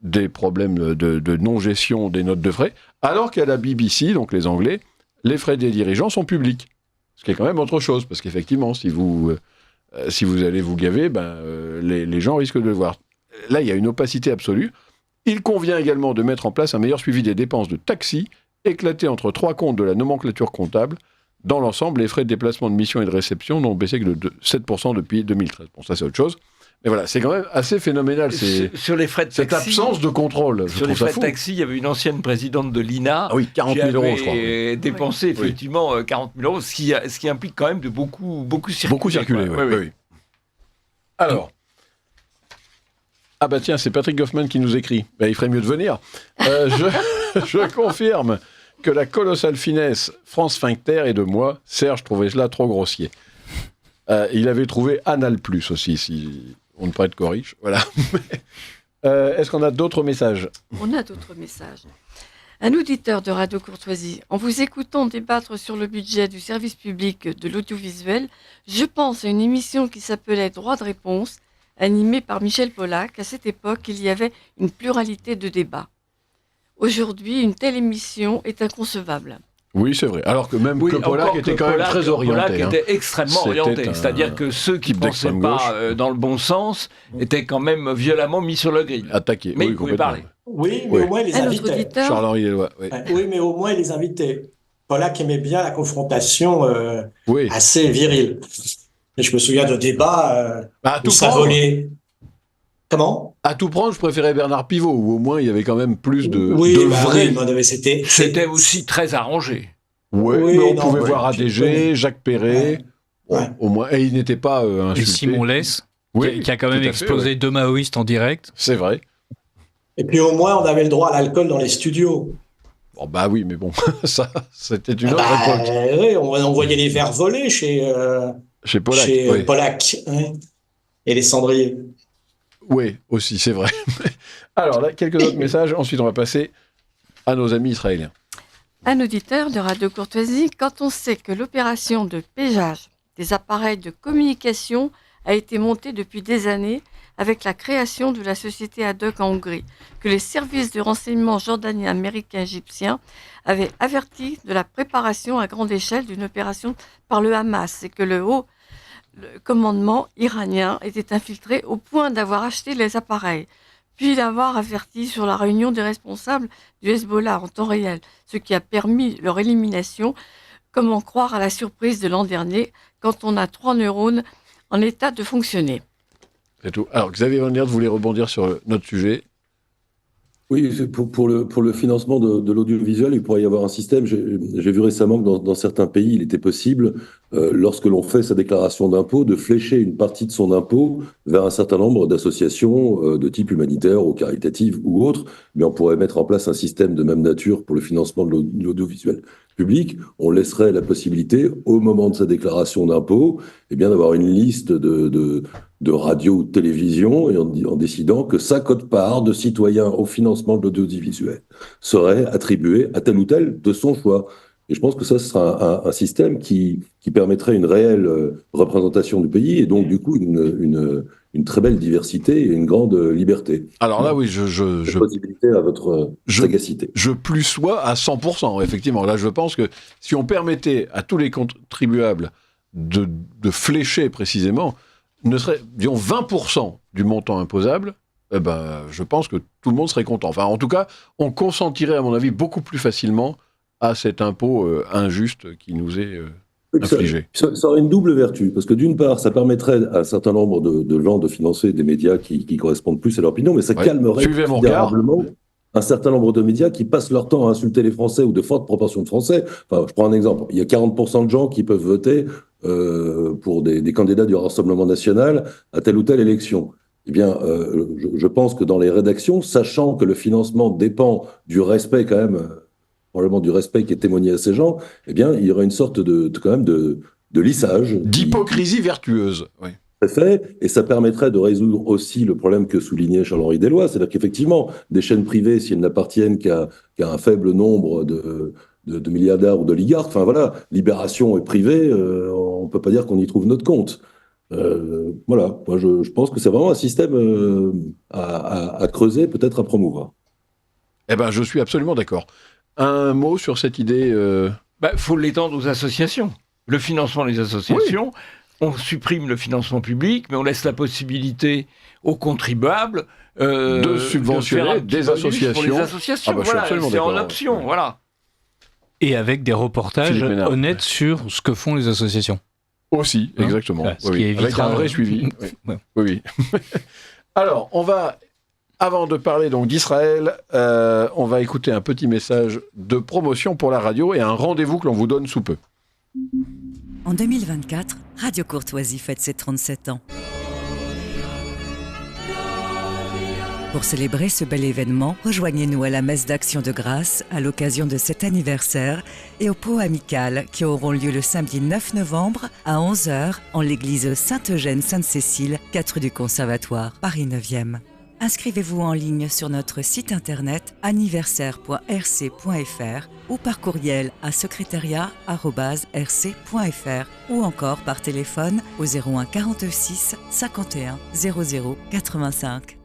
des problèmes de non-gestion des notes de frais, alors qu'à la BBC, donc les Anglais, les frais des dirigeants sont publics. Ce qui est quand même autre chose, parce qu'effectivement, si vous allez vous gaver, les gens risquent de le voir. Là, il y a une opacité absolue. Il convient également de mettre en place un meilleur suivi des dépenses de taxi, éclaté entre 3 comptes de la nomenclature comptable. Dans l'ensemble, les frais de déplacement de mission et de réception n'ont baissé que de 7% depuis 2013. Bon, ça, c'est autre chose. Mais voilà, c'est quand même assez phénoménal.
Sur les frais de
cette
taxi,
absence de contrôle.
Sur les frais de taxi, il y avait une ancienne présidente de l'INA
40 000 euros, je crois.
Qui avait dépensé effectivement 40 000 euros, ce qui implique quand même de beaucoup circuler.
Beaucoup circuler, oui. Alors, tiens, c'est Patrick Goffman qui nous écrit. Il ferait mieux de venir. Je confirme que la colossale finesse France Fincter est de moi. Serge trouvait cela trop grossier. Il avait trouvé Anal Plus aussi, si on ne prête qu'aux riches. Voilà. Est-ce qu'on a d'autres messages ?
On a d'autres messages. Un auditeur de Radio Courtoisie, en vous écoutant débattre sur le budget du service public de l'audiovisuel, je pense à une émission qui s'appelait Droit de réponse, animée par Michel Polac. À cette époque, il y avait une pluralité de débats. Aujourd'hui, une telle émission est inconcevable.
Oui, c'est vrai. Alors que même que Polac était quand même très orienté.
Polac était extrêmement orienté. C'est-à-dire que ceux qui ne pensaient pas dans le bon sens étaient quand même violemment mis sur le grill.
Attaqués.
Mais ils pouvaient parler.
Oui, mais au moins ils les invitaient.
Charles-Henri Deloy. Oui.
Oui, mais au moins ils les invitaient. Pollack aimait bien la confrontation
Oui.
assez virile. Et je me souviens de débats
À
où
tout
ça
prendre.
volait. Comment?
À tout prendre, je préférais Bernard Pivot, où au moins il y avait quand même plus de
Oui,
vrais.
mais
C'était aussi très arrangé.
Ouais,
Oui,
mais on
non,
pouvait
ouais,
voir ADG,
oui.
Jacques Perret,
Ouais.
au moins, et il n'était pas
Et
insulté.
Simon Less,
Oui,
qui a quand
tout
même
à fait,
explosé
ouais.
2 maoïstes en direct.
C'est vrai.
Et puis au moins, on avait le droit à l'alcool dans les studios.
Bon, bah oui, mais bon, ça, c'était une
Ah
autre
bah,
époque.
oui, on voyait les verres volés
Chez Pollack, oui.
Pollack, hein, et les cendriers.
Oui, aussi, c'est vrai. Alors là, quelques autres messages. Ensuite, on va passer à nos amis israéliens.
Un auditeur de Radio Courtoisie, quand on sait que l'opération de pégeage des appareils de communication a été montée depuis des années avec la création de la société ad hoc en Hongrie, que les services de renseignement jordaniens, américains, égyptiens avaient averti de la préparation à grande échelle d'une opération par le Hamas et que le commandement iranien était infiltré au point d'avoir acheté les appareils, puis d'avoir averti sur la réunion des responsables du Hezbollah en temps réel, ce qui a permis leur élimination. Comment croire à la surprise de l'an dernier quand on a 3 neurones en état de fonctionner?
C'est tout. Alors, Xavier Van Lierde voulait rebondir sur notre sujet.
Oui, pour le financement de l'audiovisuel, il pourrait y avoir un système. J'ai vu récemment que dans certains pays, il était possible, lorsque l'on fait sa déclaration d'impôt, de flécher une partie de son impôt vers un certain nombre d'associations de type humanitaire ou caritative ou autre. Mais on pourrait mettre en place un système de même nature pour le financement de l'audiovisuel public. On laisserait la possibilité, au moment de sa déclaration d'impôt, eh bien, d'avoir une liste de radio ou de télévision, et en décidant que sa quote-part de citoyens au financement de l'audiovisuel serait attribuée à tel ou tel de son choix. Et je pense que ça, ce sera un système qui permettrait une réelle représentation du pays et donc, du coup, une très belle diversité et une grande liberté.
Alors là, oui, je
possibilité à votre sagacité.
Je plus sois à 100%, effectivement. Là, je pense que si on permettait à tous les contribuables de flécher précisément, ne serait, disons, 20% du montant imposable, eh ben, je pense que tout le monde serait content. Enfin, en tout cas, on consentirait, à mon avis, beaucoup plus facilement à cet impôt injuste qui nous est infligé.
Ça aurait une double vertu, parce que d'une part, ça permettrait à un certain nombre de gens de financer des médias qui correspondent plus à leur opinion, mais ça calmerait considérablement un certain nombre de médias qui passent leur temps à insulter les Français ou de fortes proportions de Français. Enfin, je prends un exemple. Il y a 40% de gens qui peuvent voter pour des candidats du Rassemblement national à telle ou telle élection. Eh bien, je pense que dans les rédactions, sachant que le financement dépend du respect quand même, probablement du respect qui est témoigné à ces gens, eh bien, il y aurait une sorte quand même de lissage.
D'hypocrisie vertueuse, oui.
Fait, et ça permettrait de résoudre aussi le problème que soulignait Charles-Henri Deloy, c'est-à-dire qu'effectivement, des chaînes privées, si elles n'appartiennent qu'à un faible nombre de milliardaires ou d'oligarques, enfin voilà, Libération est privée, on ne peut pas dire qu'on y trouve notre compte. Voilà, moi je pense que c'est vraiment un système à creuser, peut-être à promouvoir.
Eh ben, je suis absolument d'accord. Un mot sur cette idée
Faut l'étendre aux associations. Le financement des associations... Oui. On supprime le financement public, mais on laisse la possibilité aux contribuables
de subventionner des associations.
Pour les associations.
Ah bah,
voilà, c'est en
d'accord.
option, voilà.
Et avec des reportages honnêtes sur ce que font les associations.
Aussi, exactement.
Voilà, ce qui évitera...
Avec un vrai suivi. Oui. Alors, on va, avant de parler donc d'Israël, on va écouter un petit message de promotion pour la radio et un rendez-vous que l'on vous donne sous peu.
En 2024, Radio Courtoisie fête ses 37 ans. Pour célébrer ce bel événement, rejoignez-nous à la messe d'Action de Grâce à l'occasion de cet anniversaire et aux pots amicales qui auront lieu le samedi 9 novembre à 11h en l'église Sainte-Eugène-Sainte-Cécile, 4 rue du Conservatoire, Paris 9e. Inscrivez-vous en ligne sur notre site internet anniversaire.rc.fr ou par courriel à secrétariat@rc.fr ou encore par téléphone au 01 46 51 00 85.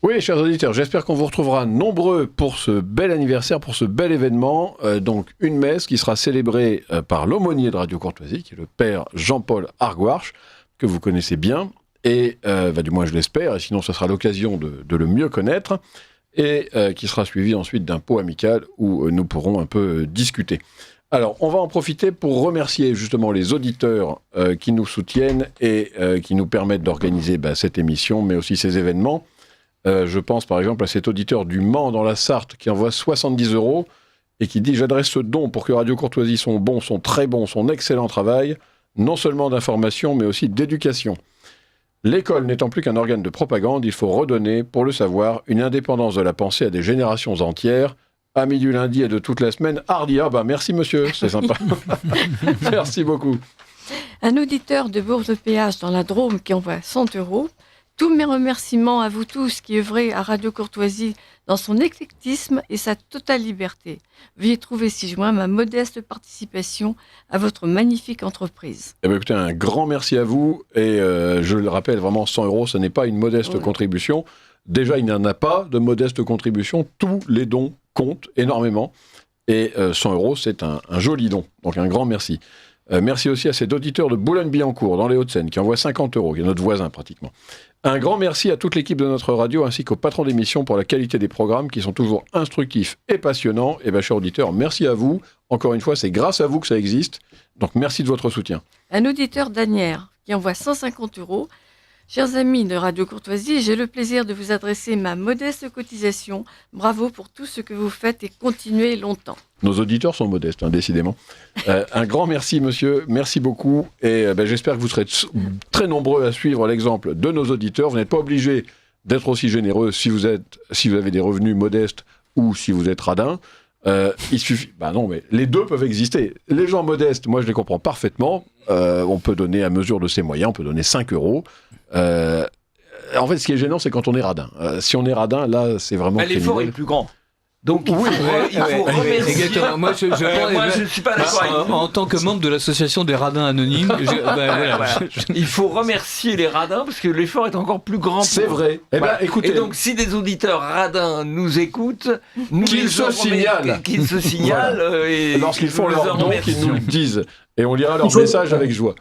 Oui, chers auditeurs, j'espère qu'on vous retrouvera nombreux pour ce bel anniversaire, pour ce bel événement. Donc, une messe qui sera célébrée par l'aumônier de Radio Courtoisie, qui est le père Jean-Paul Argouarche, que vous connaissez bien. Et du moins je l'espère, et sinon ça sera l'occasion de le mieux connaître, et qui sera suivi ensuite d'un pot amical où nous pourrons un peu discuter. Alors, on va en profiter pour remercier justement les auditeurs qui nous soutiennent et qui nous permettent d'organiser cette émission, mais aussi ces événements. Je pense par exemple à cet auditeur du Mans dans la Sarthe qui envoie 70 € et qui dit « J'adresse ce don pour que Radio Courtoisie son très bon, son excellent travail, non seulement d'information, mais aussi d'éducation. L'école n'étant plus qu'un organe de propagande, il faut redonner, pour le savoir, une indépendance de la pensée à des générations entières. Amis du lundi et de toute la semaine, hardi. » Merci monsieur, c'est sympa. Merci beaucoup.
Un auditeur de Bourg-de-Péage dans la Drôme qui envoie 100 €. Tous mes remerciements à vous tous qui œuvrez à Radio Courtoisie dans son éclectisme et sa totale liberté. Veuillez trouver ci-joint ma modeste participation à votre magnifique entreprise.
Écoutez, un grand merci à vous. Et je le rappelle, vraiment, 100 €, ce n'est pas une modeste contribution. Déjà, il n'y en a pas de modeste contribution. Tous les dons comptent énormément. Et 100 €, c'est un joli don. Donc, un grand merci. Merci aussi à cet auditeur de Boulogne-Billancourt, dans les Hauts-de-Seine, qui envoie 50 €, qui est notre voisin pratiquement. Un grand merci à toute l'équipe de notre radio, ainsi qu'au patron d'émission pour la qualité des programmes, qui sont toujours instructifs et passionnants. Et chers auditeurs, merci à vous. Encore une fois, c'est grâce à vous que ça existe. Donc, merci de votre soutien.
Un auditeur d'Anières qui envoie 150 €. Chers amis de Radio Courtoisie, j'ai le plaisir de vous adresser ma modeste cotisation. Bravo pour tout ce que vous faites et continuez longtemps.
Nos auditeurs sont modestes, décidément. Un grand merci, monsieur. Merci beaucoup. Et j'espère que vous serez très nombreux à suivre l'exemple de nos auditeurs. Vous n'êtes pas obligés d'être aussi généreux si vous avez des revenus modestes ou si vous êtes radin. Il suffit. Non, mais les deux peuvent exister. Les gens modestes, moi, je les comprends parfaitement. On peut donner à mesure de ses moyens. On peut donner 5 €. En fait, ce qui est gênant, c'est quand on est radin. Si on est radin, là, c'est vraiment
l'effort est plus grand. Donc, il faut remercier.
Exactement. Moi, je
ne suis pas d'accord avec vous.
En tant que membre de l'association des radins anonymes,
il faut remercier les radins parce que l'effort est encore plus grand.
C'est vrai. Écoutez.
Et donc, si des auditeurs radins nous écoutent,
qu'ils se signalent.
Et
lorsqu'ils font leur don, qu'ils nous le disent. Et on lira leur message avec joie.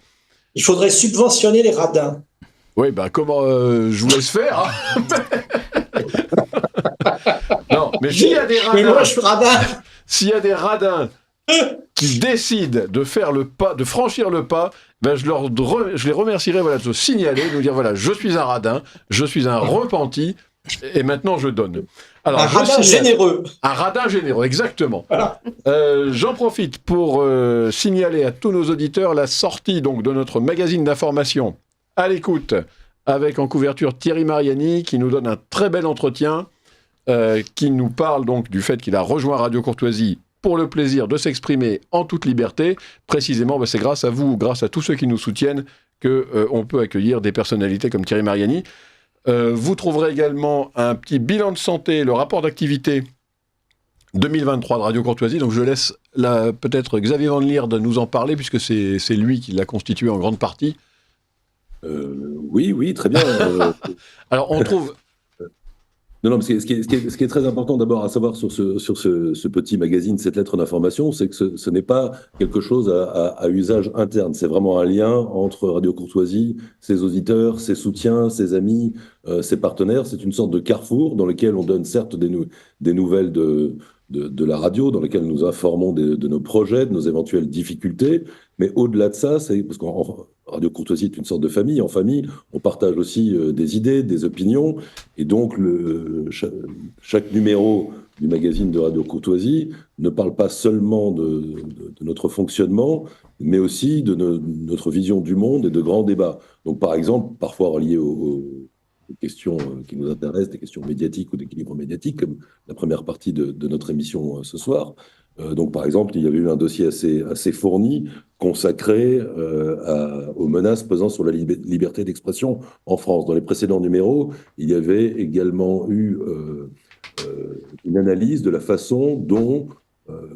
Il faudrait subventionner les radins.
Oui, comment je vous laisse faire. Non, mais s'il y a des radins,
mais moi, je suis radin.
S'il y a des radins qui décident de faire le pas, de franchir le pas, je les remercierai de se signaler, de nous dire je suis un radin, je suis un repenti, et maintenant je donne. Alors,
un radin généreux.
Un radin généreux, exactement. Voilà. J'en profite pour signaler à tous nos auditeurs la sortie donc de notre magazine d'information À l'écoute, avec en couverture Thierry Mariani, qui nous donne un très bel entretien, qui nous parle donc du fait qu'il a rejoint Radio Courtoisie pour le plaisir de s'exprimer en toute liberté. Précisément, c'est grâce à vous, grâce à tous ceux qui nous soutiennent, qu'on peut accueillir des personnalités comme Thierry Mariani. Vous trouverez également un petit bilan de santé, le rapport d'activité 2023 de Radio Courtoisie. Donc je laisse peut-être Xavier Van Lierde nous en parler, puisque c'est lui qui l'a constitué en grande partie.
Oui, très bien.
Alors on trouve...
Non, mais ce qui est très important d'abord à savoir sur ce petit magazine, cette lettre d'information, c'est que ce n'est pas quelque chose à usage interne. C'est vraiment un lien entre Radio Courtoisie, ses auditeurs, ses soutiens, ses amis, ses partenaires. C'est une sorte de carrefour dans lequel on donne certes des nouvelles de la radio, dans lesquelles nous informons de nos projets, de nos éventuelles difficultés. Mais au-delà de ça, c'est parce qu'en Radio Courtoisie est une sorte de famille. En famille, on partage aussi des idées, des opinions. Et donc, chaque numéro du magazine de Radio Courtoisie ne parle pas seulement de notre fonctionnement, mais aussi de notre vision du monde et de grands débats. Donc, par exemple, parfois reliés aux questions qui nous intéressent, des questions médiatiques ou d'équilibre médiatique, comme la première partie de notre émission ce soir. Donc, par exemple, il y avait eu un dossier assez fourni consacré aux menaces pesant sur la liberté d'expression en France. Dans les précédents numéros, il y avait également eu une analyse de la façon dont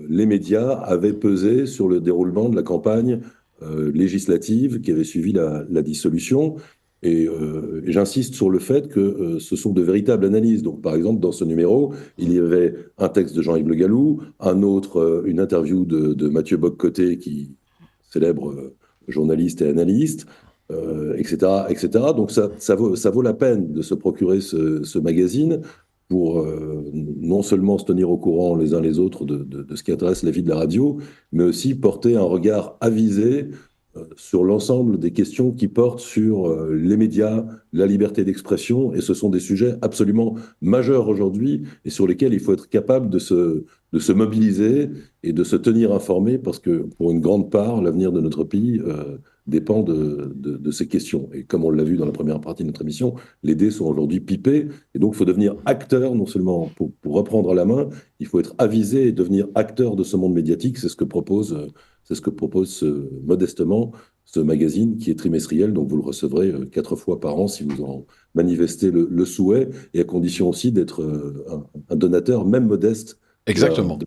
les médias avaient pesé sur le déroulement de la campagne législative qui avait suivi la dissolution. Et j'insiste sur le fait que ce sont de véritables analyses. Donc, par exemple, dans ce numéro, il y avait un texte de Jean-Yves Le Gallou, un autre, une interview de Mathieu Bock-Côté, qui célèbre journaliste et analyste, etc., etc. Donc, ça vaut la peine de se procurer ce magazine. pour non seulement se tenir au courant les uns les autres de ce qui intéresse la vie de la radio, mais aussi porter un regard avisé sur l'ensemble des questions qui portent sur les médias, la liberté d'expression, et ce sont des sujets absolument majeurs aujourd'hui et sur lesquels il faut être capable de se mobiliser et de se tenir informé, parce que pour une grande part, l'avenir de notre pays dépend de ces questions. Et comme on l'a vu dans la première partie de notre émission, les dés sont aujourd'hui pipés, et donc il faut devenir acteur, non seulement pour reprendre la main, il faut être avisé et devenir acteur de ce monde médiatique. C'est ce que propose modestement ce magazine qui est trimestriel, donc vous le recevrez 4 fois par an si vous en manifestez le souhait, et à condition aussi d'être un donateur, même modeste.
Exactement.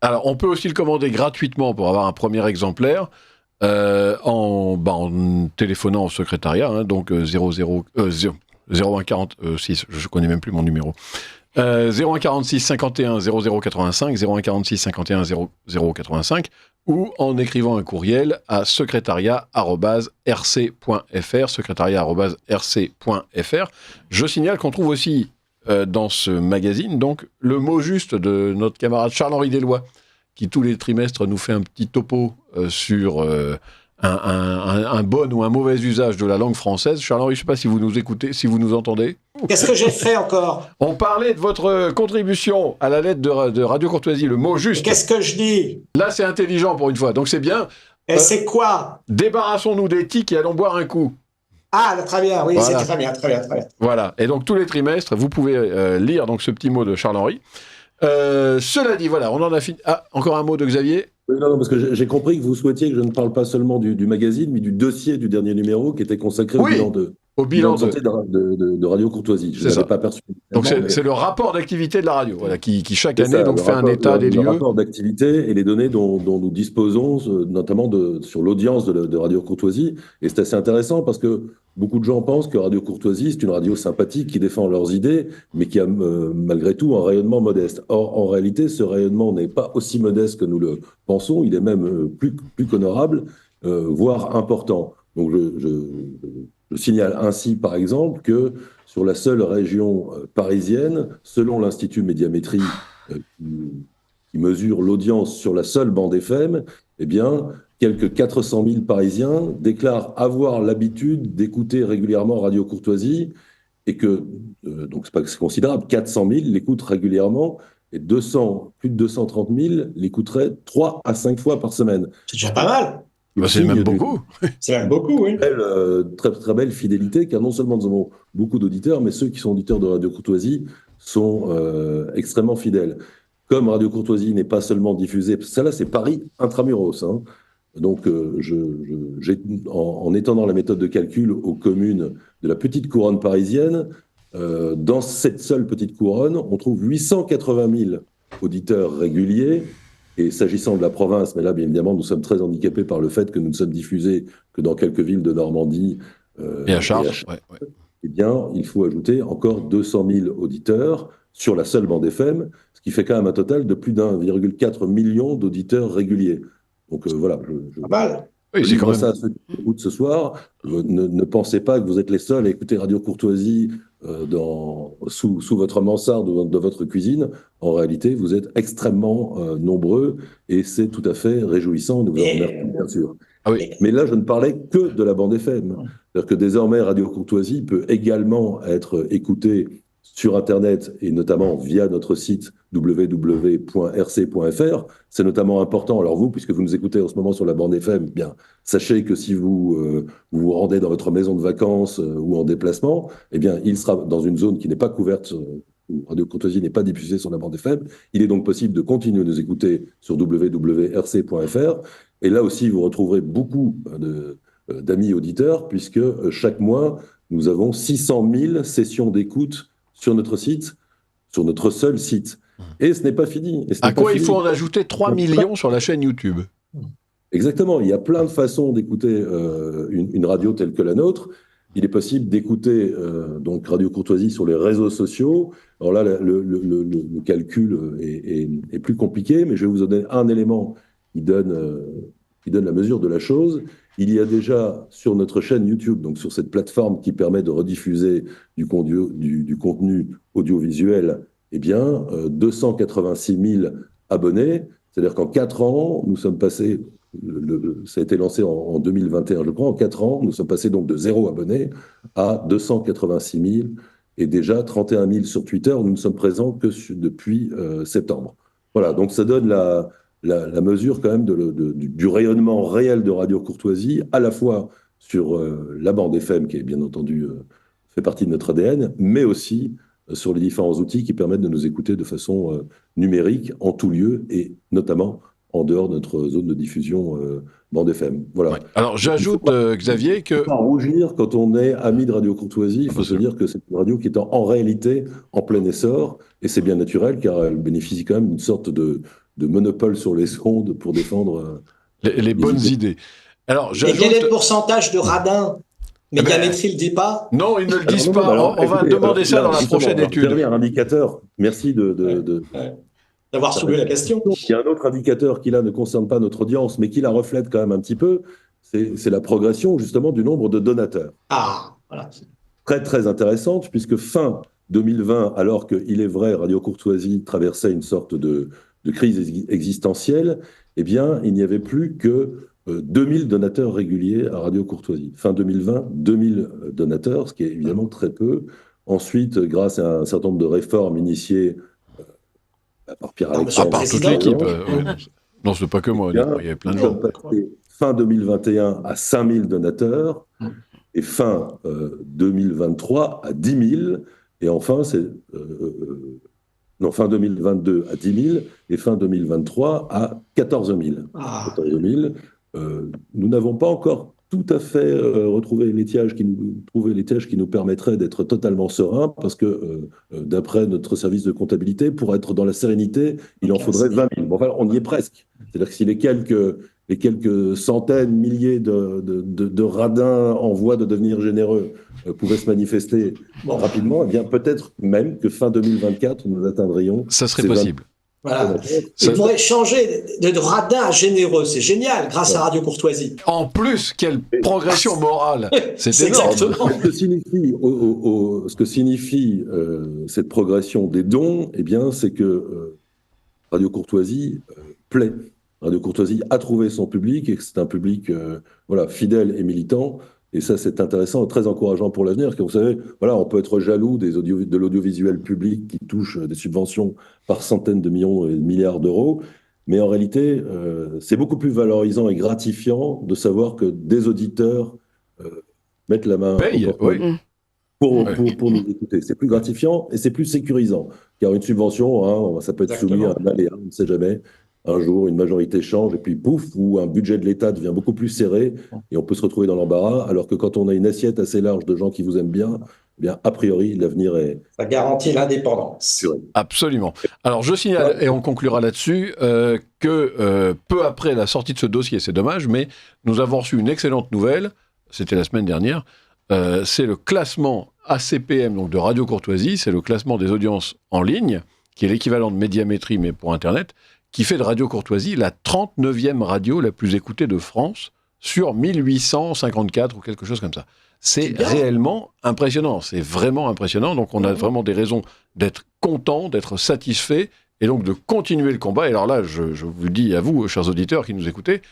Alors, on peut aussi le commander gratuitement pour avoir un premier exemplaire en téléphonant au secrétariat, hein, donc 0146, je connais même plus mon numéro. 0146 51 0085, 0146 51 0085, ou en écrivant un courriel à secrétariat@rc.fr, secrétariat@rc.fr. Je signale qu'on trouve aussi dans ce magazine donc le mot juste de notre camarade Charles-Henri Deslois, qui tous les trimestres nous fait un petit topo sur un bon ou un mauvais usage de la langue française. Charles-Henri, je ne sais pas si vous nous écoutez, si vous nous entendez.
Qu'est-ce que j'ai fait encore?
On parlait de votre contribution à la lettre de Radio Courtoisie, le mot juste.
Qu'est-ce que je dis?
Là, c'est intelligent pour une fois, donc c'est bien.
Et c'est quoi?
Débarrassons-nous des tics et allons boire un coup.
Ah, très bien, oui,
Voilà.
c'est très bien.
Voilà, et donc tous les trimestres, vous pouvez lire donc ce petit mot de Charles-Henri. Cela dit, voilà, on en a fini. Ah, encore un mot de Xavier?
Non, parce que j'ai compris que vous souhaitiez que je ne parle pas seulement du magazine, mais du dossier du dernier numéro qui était consacré
Oui,
au bilan de
de
santé de Radio Courtoisie. Je ne l'avais pas perçu.
Donc c'est le rapport d'activité de la radio, voilà, qui chaque
C'est
année
ça,
donc
le
fait un
rapport-
état des
le
lieux.
rapport d'activité et les données dont nous disposons, notamment sur l'audience de Radio Courtoisie. Et c'est assez intéressant parce que beaucoup de gens pensent que Radio Courtoisie, c'est une radio sympathique qui défend leurs idées, mais qui a malgré tout un rayonnement modeste. Or, en réalité, ce rayonnement n'est pas aussi modeste que nous le pensons. Il est même plus qu'honorable, voire important. Donc, je signale ainsi, par exemple, que sur la seule région parisienne, selon l'Institut Médiamétrie, qui mesure l'audience sur la seule bande FM, eh bien, quelques 400 000 Parisiens déclarent avoir l'habitude d'écouter régulièrement Radio Courtoisie, et que, donc c'est considérable, 400 000 l'écoutent régulièrement, et plus de 230 000 l'écouteraient 3 à 5 fois par semaine.
C'est déjà pas mal.
Bah, c'est même beaucoup.
C'est même beaucoup, oui.
Très, très belle fidélité, car non seulement nous avons beaucoup d'auditeurs, mais ceux qui sont auditeurs de Radio Courtoisie sont extrêmement fidèles. Comme Radio Courtoisie n'est pas seulement diffusée, ça là c'est Paris intramuros, hein. Donc en étendant la méthode de calcul aux communes de la petite couronne parisienne, dans cette seule petite couronne, on trouve 880 000 auditeurs réguliers. Et s'agissant de la province, mais là, bien évidemment, nous sommes très handicapés par le fait que nous ne sommes diffusés que dans quelques villes de Normandie.
Et à Chartres. Ouais.
Eh bien, il faut ajouter encore 200 000 auditeurs sur la seule bande FM, ce qui fait quand même un total de plus d'1,4 million d'auditeurs réguliers. Donc voilà,
Pas mal.
Oui, c'est quand même.
ça à ceux qui écoutent ce soir. Ne pensez pas que vous êtes les seuls à écouter Radio Courtoisie sous votre mansarde ou de votre cuisine. En réalité, vous êtes extrêmement nombreux et c'est tout à fait réjouissant. Nous vous en remercions, bien sûr.
Ah oui.
Mais là, je ne parlais que de la bande FM. C'est-à-dire que désormais, Radio Courtoisie peut également être écoutée sur Internet et notamment via notre site www.rc.fr. C'est notamment important, alors vous, puisque vous nous écoutez en ce moment sur la bande FM, eh bien, sachez que si vous vous rendez dans votre maison de vacances ou en déplacement, eh bien, il sera dans une zone qui n'est pas couverte, où Radio Courtoisie n'est pas diffusée sur la bande FM. Il est donc possible de continuer à nous écouter sur www.rc.fr. Et là aussi, vous retrouverez beaucoup d'amis auditeurs, puisque chaque mois, nous avons 600 000 sessions d'écoute sur notre site, sur notre seul site. Et ce n'est pas fini.
À quoi il faut en ajouter 3 millions sur la chaîne YouTube?
Exactement. Il y a plein de façons d'écouter une radio telle que la nôtre. Il est possible d'écouter donc Radio Courtoisie sur les réseaux sociaux. Alors là, le calcul est plus compliqué, mais je vais vous donner un élément qui donne qui donne la mesure de la chose. Il y a déjà sur notre chaîne YouTube, donc sur cette plateforme qui permet de rediffuser du contenu audiovisuel, 286 000 abonnés. C'est-à-dire qu'en 4 ans, nous sommes passés, ça a été lancé en 2021, je crois, en 4 ans, nous sommes passés donc de 0 abonnés à 286 000 et déjà 31 000 sur Twitter. Nous ne sommes présents que depuis septembre. Voilà, donc ça donne la mesure quand même du rayonnement réel de Radio Courtoisie, à la fois sur la bande FM, qui est bien entendu fait partie de notre ADN, mais aussi sur les différents outils qui permettent de nous écouter de façon numérique, en tout lieu, et notamment en dehors de notre zone de diffusion bande FM. Voilà.
Ouais. Alors j'ajoute, Xavier, que...
Il ne faut pas rougir quand on est ami de Radio Courtoisie, il faut se dire que c'est une radio qui est en réalité en plein essor, et c'est bien naturel, car elle bénéficie quand même d'une sorte de monopole sur les ondes pour défendre
les bonnes idées. Alors,
et quel est le pourcentage de radins? Médiamétrie ne le dit pas?
Non, ils ne le disent pas. On va demander ça dans la prochaine étude.
Dernier indicateur, merci
d'avoir soulevé la question.
Il y a un autre indicateur qui, là, ne concerne pas notre audience, mais qui la reflète quand même un petit peu, c'est la progression, justement, du nombre de donateurs.
Ah, voilà.
Très, très intéressante, puisque fin 2020, alors qu'il est vrai, Radio Courtoisie traversait une sorte de crise existentielle, il n'y avait plus que 2000 donateurs réguliers à Radio Courtoisie. Fin 2020, 2000 donateurs, ce qui est évidemment très peu. Ensuite, grâce à un certain nombre de réformes initiées par Pierre-Alexandre...
par toute l'équipe. Non, ce n'est pas que moi, il y avait plein de gens.
Fin 2021 à 5000 donateurs, et fin 2023 à 10 000, et enfin, fin 2022 à 10 000 et fin 2023 à 14 000. 14 000. Nous n'avons pas encore tout à fait retrouvé l'étiage qui nous permettrait d'être totalement serein, parce que d'après notre service de comptabilité, pour être dans la sérénité, il en faudrait 20 000. Bon, enfin, on y est presque. C'est-à-dire que si les quelques centaines, milliers de radins en voie de devenir généreux pouvaient se manifester rapidement, peut-être même que fin 2024, nous atteindrions...
Ça serait possible.
Voilà. Il pourrait changer de radin à généreux. C'est génial, grâce à Radio Courtoisie.
En plus, quelle progression morale. C'est énorme.
Exactement.
Ce que signifie cette progression des dons, c'est que Radio Courtoisie plaît. Radio Courtoisie a trouvé son public, et que c'est un public fidèle et militant. Et ça, c'est intéressant et très encourageant pour l'avenir, car vous savez, on peut être jaloux de l'audiovisuel public qui touche des subventions par centaines de millions et de milliards d'euros, mais en réalité, c'est beaucoup plus valorisant et gratifiant de savoir que des auditeurs mettent la main pour nous écouter. C'est plus gratifiant et c'est plus sécurisant, car une subvention, ça peut être soumis à un aléa, on ne sait jamais. Un jour, une majorité change et puis pouf, ou un budget de l'État devient beaucoup plus serré et on peut se retrouver dans l'embarras, alors que quand on a une assiette assez large de gens qui vous aiment bien, a priori, l'avenir est...
Ça garantit l'indépendance.
Absolument. Alors, je signale, et on conclura là-dessus, que peu après la sortie de ce dossier, c'est dommage, mais nous avons reçu une excellente nouvelle, c'était la semaine dernière, c'est le classement ACPM, donc de Radio Courtoisie, c'est le classement des audiences en ligne, qui est l'équivalent de Médiamétrie, mais pour Internet, qui fait de Radio Courtoisie la 39e radio la plus écoutée de France sur 1854 ou quelque chose comme ça. C'est réellement impressionnant, c'est vraiment impressionnant, donc on a vraiment des raisons d'être content, d'être satisfait, et donc de continuer le combat. Et alors là, je vous dis à vous, chers auditeurs qui nous écoutez,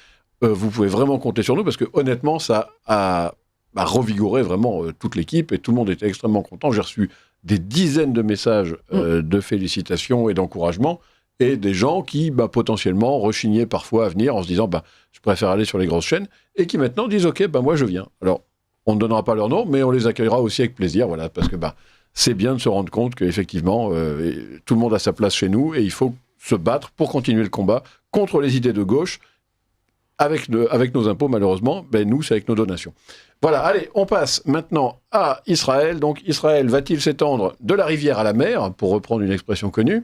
vous pouvez vraiment compter sur nous, parce que honnêtement, ça a revigoré vraiment toute l'équipe, et tout le monde était extrêmement content. J'ai reçu des dizaines de messages de félicitations et d'encouragement, et des gens qui, potentiellement, rechignaient parfois à venir en se disant je préfère aller sur les grosses chaînes, et qui maintenant disent ok, moi je viens. Alors, on ne donnera pas leur nom, mais on les accueillera aussi avec plaisir, voilà, parce que c'est bien de se rendre compte qu'effectivement, tout le monde a sa place chez nous, et il faut se battre pour continuer le combat contre les idées de gauche, avec nos impôts, malheureusement, nous, c'est avec nos donations. Voilà, allez, on passe maintenant à Israël. Donc, Israël va-t-il s'étendre de la rivière à la mer, pour reprendre une expression connue?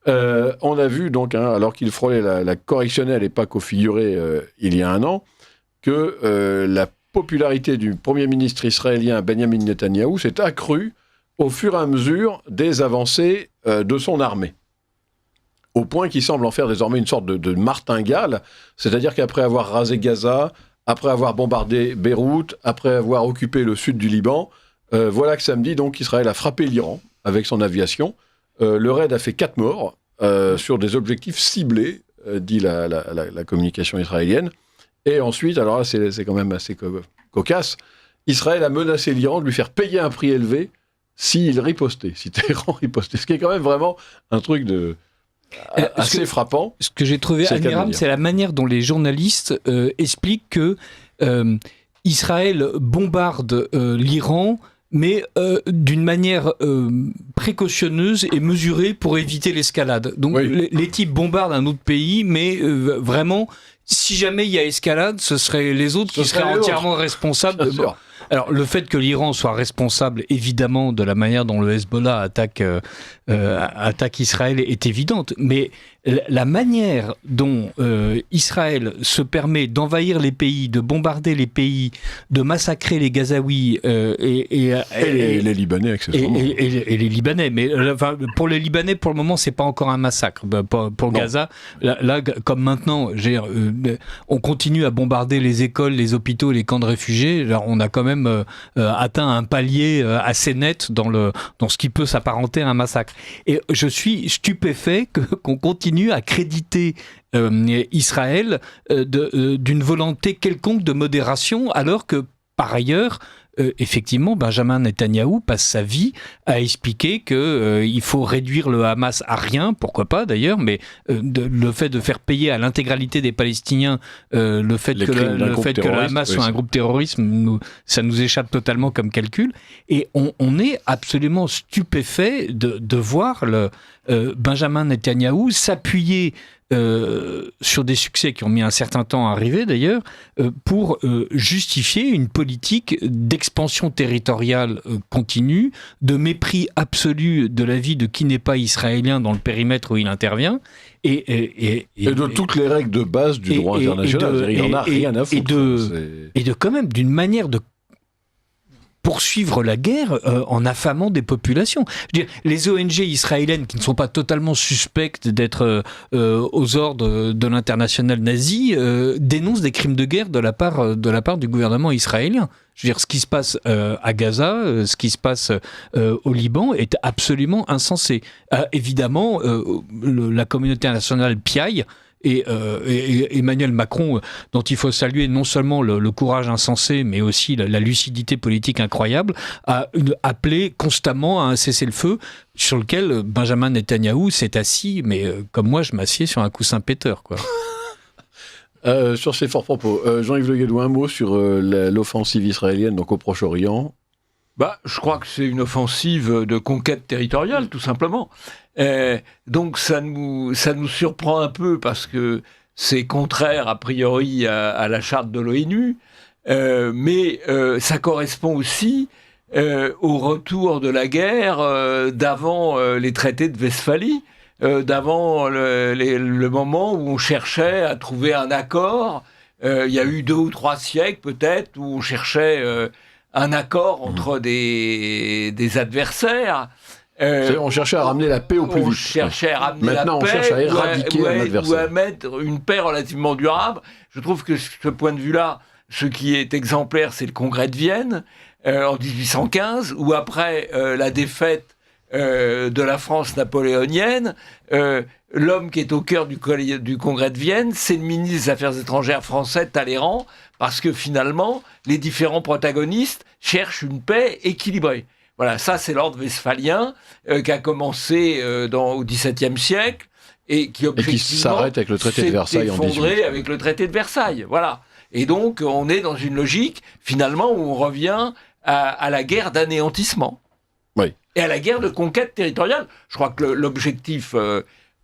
On a vu, donc, alors qu'il frôlait la correctionnelle et pas qu'au figuré il y a un an, que la popularité du Premier ministre israélien Benjamin Netanyahou s'est accrue au fur et à mesure des avancées de son armée. au point qu'il semble en faire désormais une sorte de martingale, c'est-à-dire qu'après avoir rasé Gaza, après avoir bombardé Beyrouth, après avoir occupé le sud du Liban, voilà que samedi, donc, Israël a frappé l'Iran avec son aviation. Le raid a fait 4 morts sur des objectifs ciblés, dit la communication israélienne. Et ensuite, alors là, c'est quand même assez cocasse, Israël a menacé l'Iran de lui faire payer un prix élevé s'il ripostait, si Téhéran ripostait. Ce qui est quand même vraiment un truc assez frappant.
Ce que j'ai trouvé admirable, c'est la manière dont les journalistes expliquent que Israël bombarde l'Iran, mais d'une manière précautionneuse et mesurée pour éviter l'escalade. Donc les types bombardent un autre pays, mais vraiment, si jamais il y a escalade, ce seraient les autres qui seraient entièrement responsables. Alors, le fait que l'Iran soit responsable, évidemment, de la manière dont le Hezbollah attaque Israël est évidente, mais la manière dont Israël se permet d'envahir les pays, de bombarder les pays, de massacrer les Gazaouis et
les Libanais, accessoirement.
Et les Libanais, mais pour les Libanais, pour le moment, c'est pas encore un massacre. Pour Gaza, là, comme maintenant, on continue à bombarder les écoles, les hôpitaux, les camps de réfugiés. Alors, on a quand même atteint un palier assez net dans ce qui peut s'apparenter à un massacre. Et je suis stupéfait qu'on continue à créditer Israël d'une volonté quelconque de modération, alors que, par ailleurs, effectivement, Benjamin Netanyahou passe sa vie à expliquer qu'il faut réduire le Hamas à rien, pourquoi pas d'ailleurs, mais le fait de faire payer à l'intégralité des Palestiniens le fait que le Hamas soit un groupe terroriste, ça nous échappe totalement comme calcul. Et on est absolument stupéfait de voir Benjamin Netanyahou s'appuyer sur des succès qui ont mis un certain temps à arriver d'ailleurs, pour justifier une politique d'expansion territoriale continue, de mépris absolu de la vie de qui n'est pas israélien dans le périmètre où il intervient, et
de toutes les règles de base du droit international. Il n'en a rien à foutre.
Et de quand même d'une manière de poursuivre la guerre en affamant des populations. Je veux dire, les ONG israéliennes qui ne sont pas totalement suspectes d'être aux ordres de l'international nazi dénoncent des crimes de guerre de la part du gouvernement israélien. Je veux dire, ce qui se passe à Gaza, ce qui se passe au Liban est absolument insensé. Évidemment, la communauté internationale piaille. Et Emmanuel Macron, dont il faut saluer non seulement le courage insensé, mais aussi la lucidité politique incroyable, a appelé constamment à un cessez-le-feu sur lequel Benjamin Netanyahou s'est assis, mais comme moi, je m'assieds sur un coussin péteur, quoi.
Sur ces forts propos, Jean-Yves Le Guédou, un mot sur l'offensive israélienne donc au Proche-Orient.
Je crois que c'est une offensive de conquête territoriale, tout simplement. Donc ça nous surprend un peu parce que c'est contraire a priori à la charte de l'ONU, mais ça correspond aussi au retour de la guerre d'avant les traités de Westphalie, d'avant le moment où on cherchait à trouver un accord. Il y a eu 2 ou 3 siècles peut-être où on cherchait un accord entre des adversaires.
On cherchait à ramener la paix au plus vite. Maintenant, on cherche à éradiquer un adversaire.
Ou à mettre une paix relativement durable. Je trouve que ce point de vue-là, ce qui est exemplaire, c'est le Congrès de Vienne en 1815, où après la défaite de la France napoléonienne, l'homme qui est au cœur du Congrès de Vienne, c'est le ministre des Affaires étrangères français, Talleyrand, parce que finalement, les différents protagonistes cherchent une paix équilibrée. Voilà, ça c'est l'ordre westphalien qui a commencé au XVIIe siècle et qui
s'arrête avec le traité de Versailles en 18.
Avec le traité de Versailles, voilà. Et donc on est dans une logique finalement où on revient à la guerre d'anéantissement.
Oui.
Et à la guerre de conquête territoriale. Je crois que l'objectif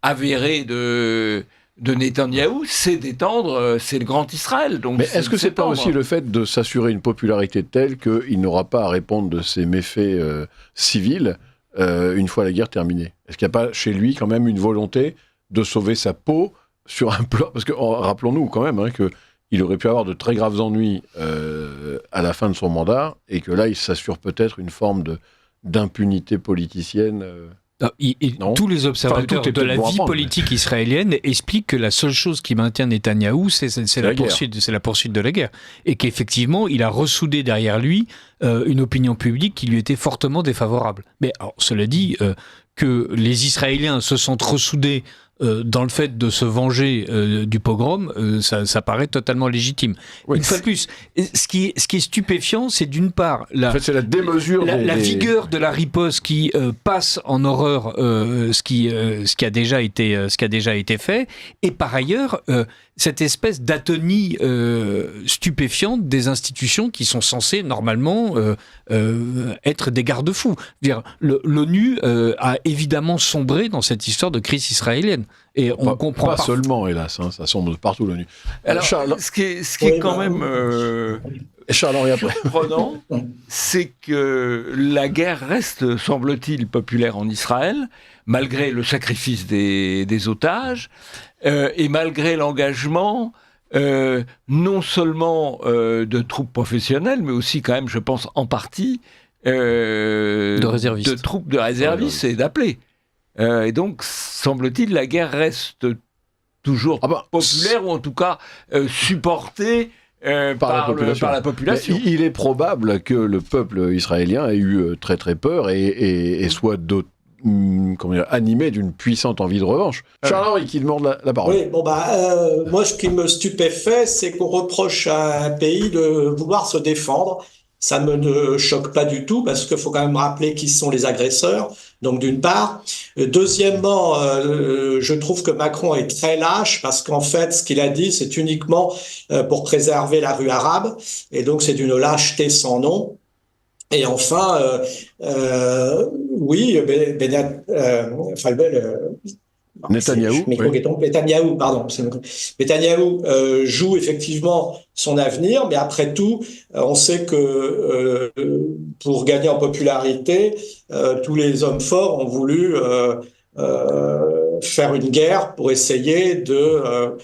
avéré de Netanyahou, c'est d'étendre, c'est le grand Israël. Donc
mais est-ce que c'est pas aussi le fait de s'assurer une popularité telle qu'il n'aura pas à répondre de ses méfaits civils une fois la guerre terminée? Est-ce qu'il n'y a pas chez lui quand même une volonté de sauver sa peau sur un plan? Parce que rappelons-nous quand même qu'il aurait pu avoir de très graves ennuis à la fin de son mandat et que là il s'assure peut-être une forme d'impunité politicienne. Non.
Tous les observateurs
Enfin, tout est
de la
peut-être bon à
vie
prendre,
politique israélienne expliquent que la seule chose qui maintient Netanyahou, c'est
la
la
guerre.
poursuite de la guerre. Et qu'effectivement, il a ressoudé derrière lui une opinion publique qui lui était fortement défavorable. Mais alors, cela dit, que les Israéliens se sentent ressoudés dans le fait de se venger du pogrom, ça paraît totalement légitime.
Oui.
Une fois de plus, ce qui est stupéfiant, c'est d'une part
En fait, c'est la démesure
la vigueur de la riposte qui passe en horreur ce qui a déjà été fait, et par ailleurs cette espèce d'atonie stupéfiante des institutions qui sont censées normalement être des garde-fous. L'ONU a évidemment sombré dans cette histoire de crise israélienne. Et on comprend
pas seulement, hélas, hein, ça sombre partout l'ONU.
Alors,
Charles,
ce qui est quand même
Charles-Henri après.
surprenant, c'est que la guerre reste, semble-t-il, populaire en Israël, malgré le sacrifice des otages, et malgré l'engagement non seulement de troupes professionnelles, mais aussi quand même, je pense, en partie, de troupes de réservistes et d'appelés. Et donc, semble-t-il, la guerre reste toujours populaire, ou en tout cas supportée par la population.
Mais il est probable que le peuple israélien ait eu très très peur et soit animé d'une puissante envie de revanche. Charles-Henri qui demande la parole.
Oui, moi ce qui me stupéfait, c'est qu'on reproche à un pays de vouloir se défendre. Ça ne me choque pas du tout parce qu'il faut quand même rappeler qui sont les agresseurs. Donc d'une part. Deuxièmement, je trouve que Macron est très lâche parce qu'en fait, ce qu'il a dit, c'est uniquement pour préserver la rue arabe. Et donc c'est d'une lâcheté sans nom. Et enfin, oui,
Netanyahou,
Netanyahou, pardon. Netanyahou joue effectivement son avenir, mais après tout, on sait que pour gagner en popularité, tous les hommes forts ont voulu faire une guerre pour essayer de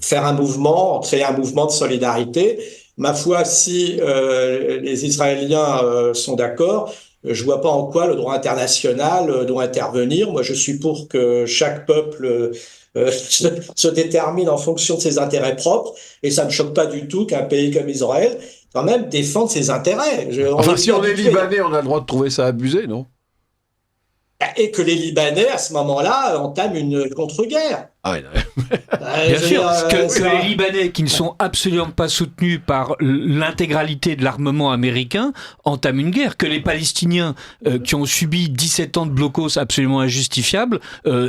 faire un mouvement, créer un mouvement de solidarité. Ma foi, si les Israéliens sont d'accord, je vois pas en quoi le droit international doit intervenir. Moi, je suis pour que chaque peuple se détermine en fonction de ses intérêts propres, et ça me choque pas du tout qu'un pays comme Israël, quand même, défende ses intérêts.
Si on est Libanais, on a le droit de trouver ça abusé, non ?
Et que les Libanais, à ce moment-là, entament une contre-guerre.
Ah ouais,
bien sûr, que les Libanais, qui ne sont absolument pas soutenus par l'intégralité de l'armement américain, entament une guerre. Que les Palestiniens, qui ont subi 17 ans de blocos absolument injustifiables,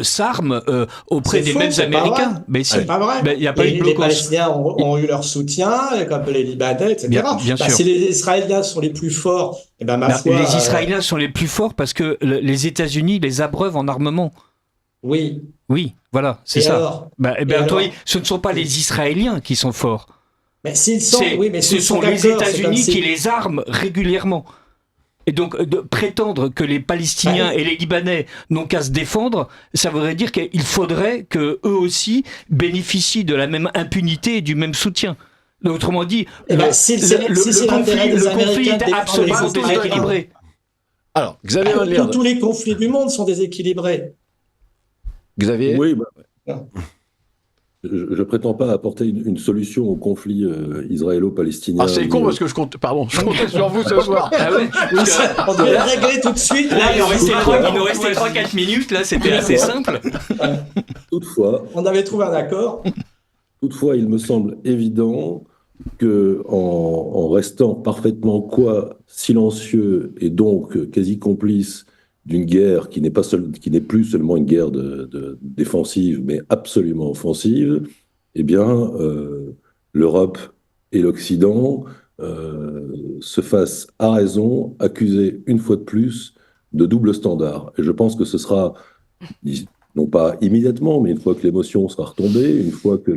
s'arment auprès des mêmes Américains. Mais si,
c'est pas vrai.
Il n'y a pas eu de blocos.
Les Palestiniens ont eu leur soutien, comme les Libanais, etc.
Bien sûr.
Si les Israéliens sont les plus forts, ma foi...
Les Israéliens sont les plus forts parce que les États-Unis les abreuvent en armement. Oui, voilà, c'est ça.
Alors
ce ne sont pas les Israéliens qui sont forts.
Mais s'ils sont,
ce sont les États-Unis qui les arment régulièrement. Et donc, de prétendre que les Palestiniens et les Libanais n'ont qu'à se défendre, ça voudrait dire qu'il faudrait qu'eux aussi bénéficient de la même impunité et du même soutien. Autrement dit, le conflit est absolument déséquilibré.
Alors, Xavier Van Lierde.
Tous les conflits du monde sont déséquilibrés.
Xavier ?
Oui, je ne prétends pas apporter une solution au conflit israélo-palestinien.
Ah, c'est con parce que je comptais sur vous ce soir.
Ah ouais,
on devait le régler tout de suite.
Là, il nous restait 3-4 minutes, là, c'était assez simple.
Toutefois,
on avait trouvé un accord.
Toutefois, il me semble évident que en restant parfaitement silencieux et donc quasi complice d'une guerre qui n'est plus seulement une guerre de défensive, mais absolument offensive, eh bien, l'Europe et l'Occident se fassent à raison accuser une fois de plus de double standard. Et je pense que ce sera, non pas immédiatement, mais une fois que l'émotion sera retombée, une fois que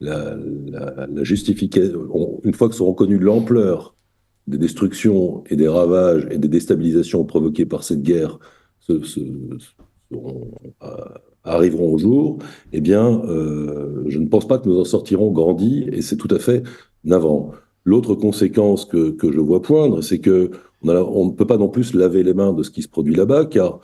la justification, une fois que seront connues l'ampleur des destructions et des ravages et des déstabilisations provoquées par cette guerre arriveront au jour, eh bien, je ne pense pas que nous en sortirons grandis, et c'est tout à fait navrant. L'autre conséquence que je vois poindre, c'est que on ne peut pas non plus se laver les mains de ce qui se produit là-bas, car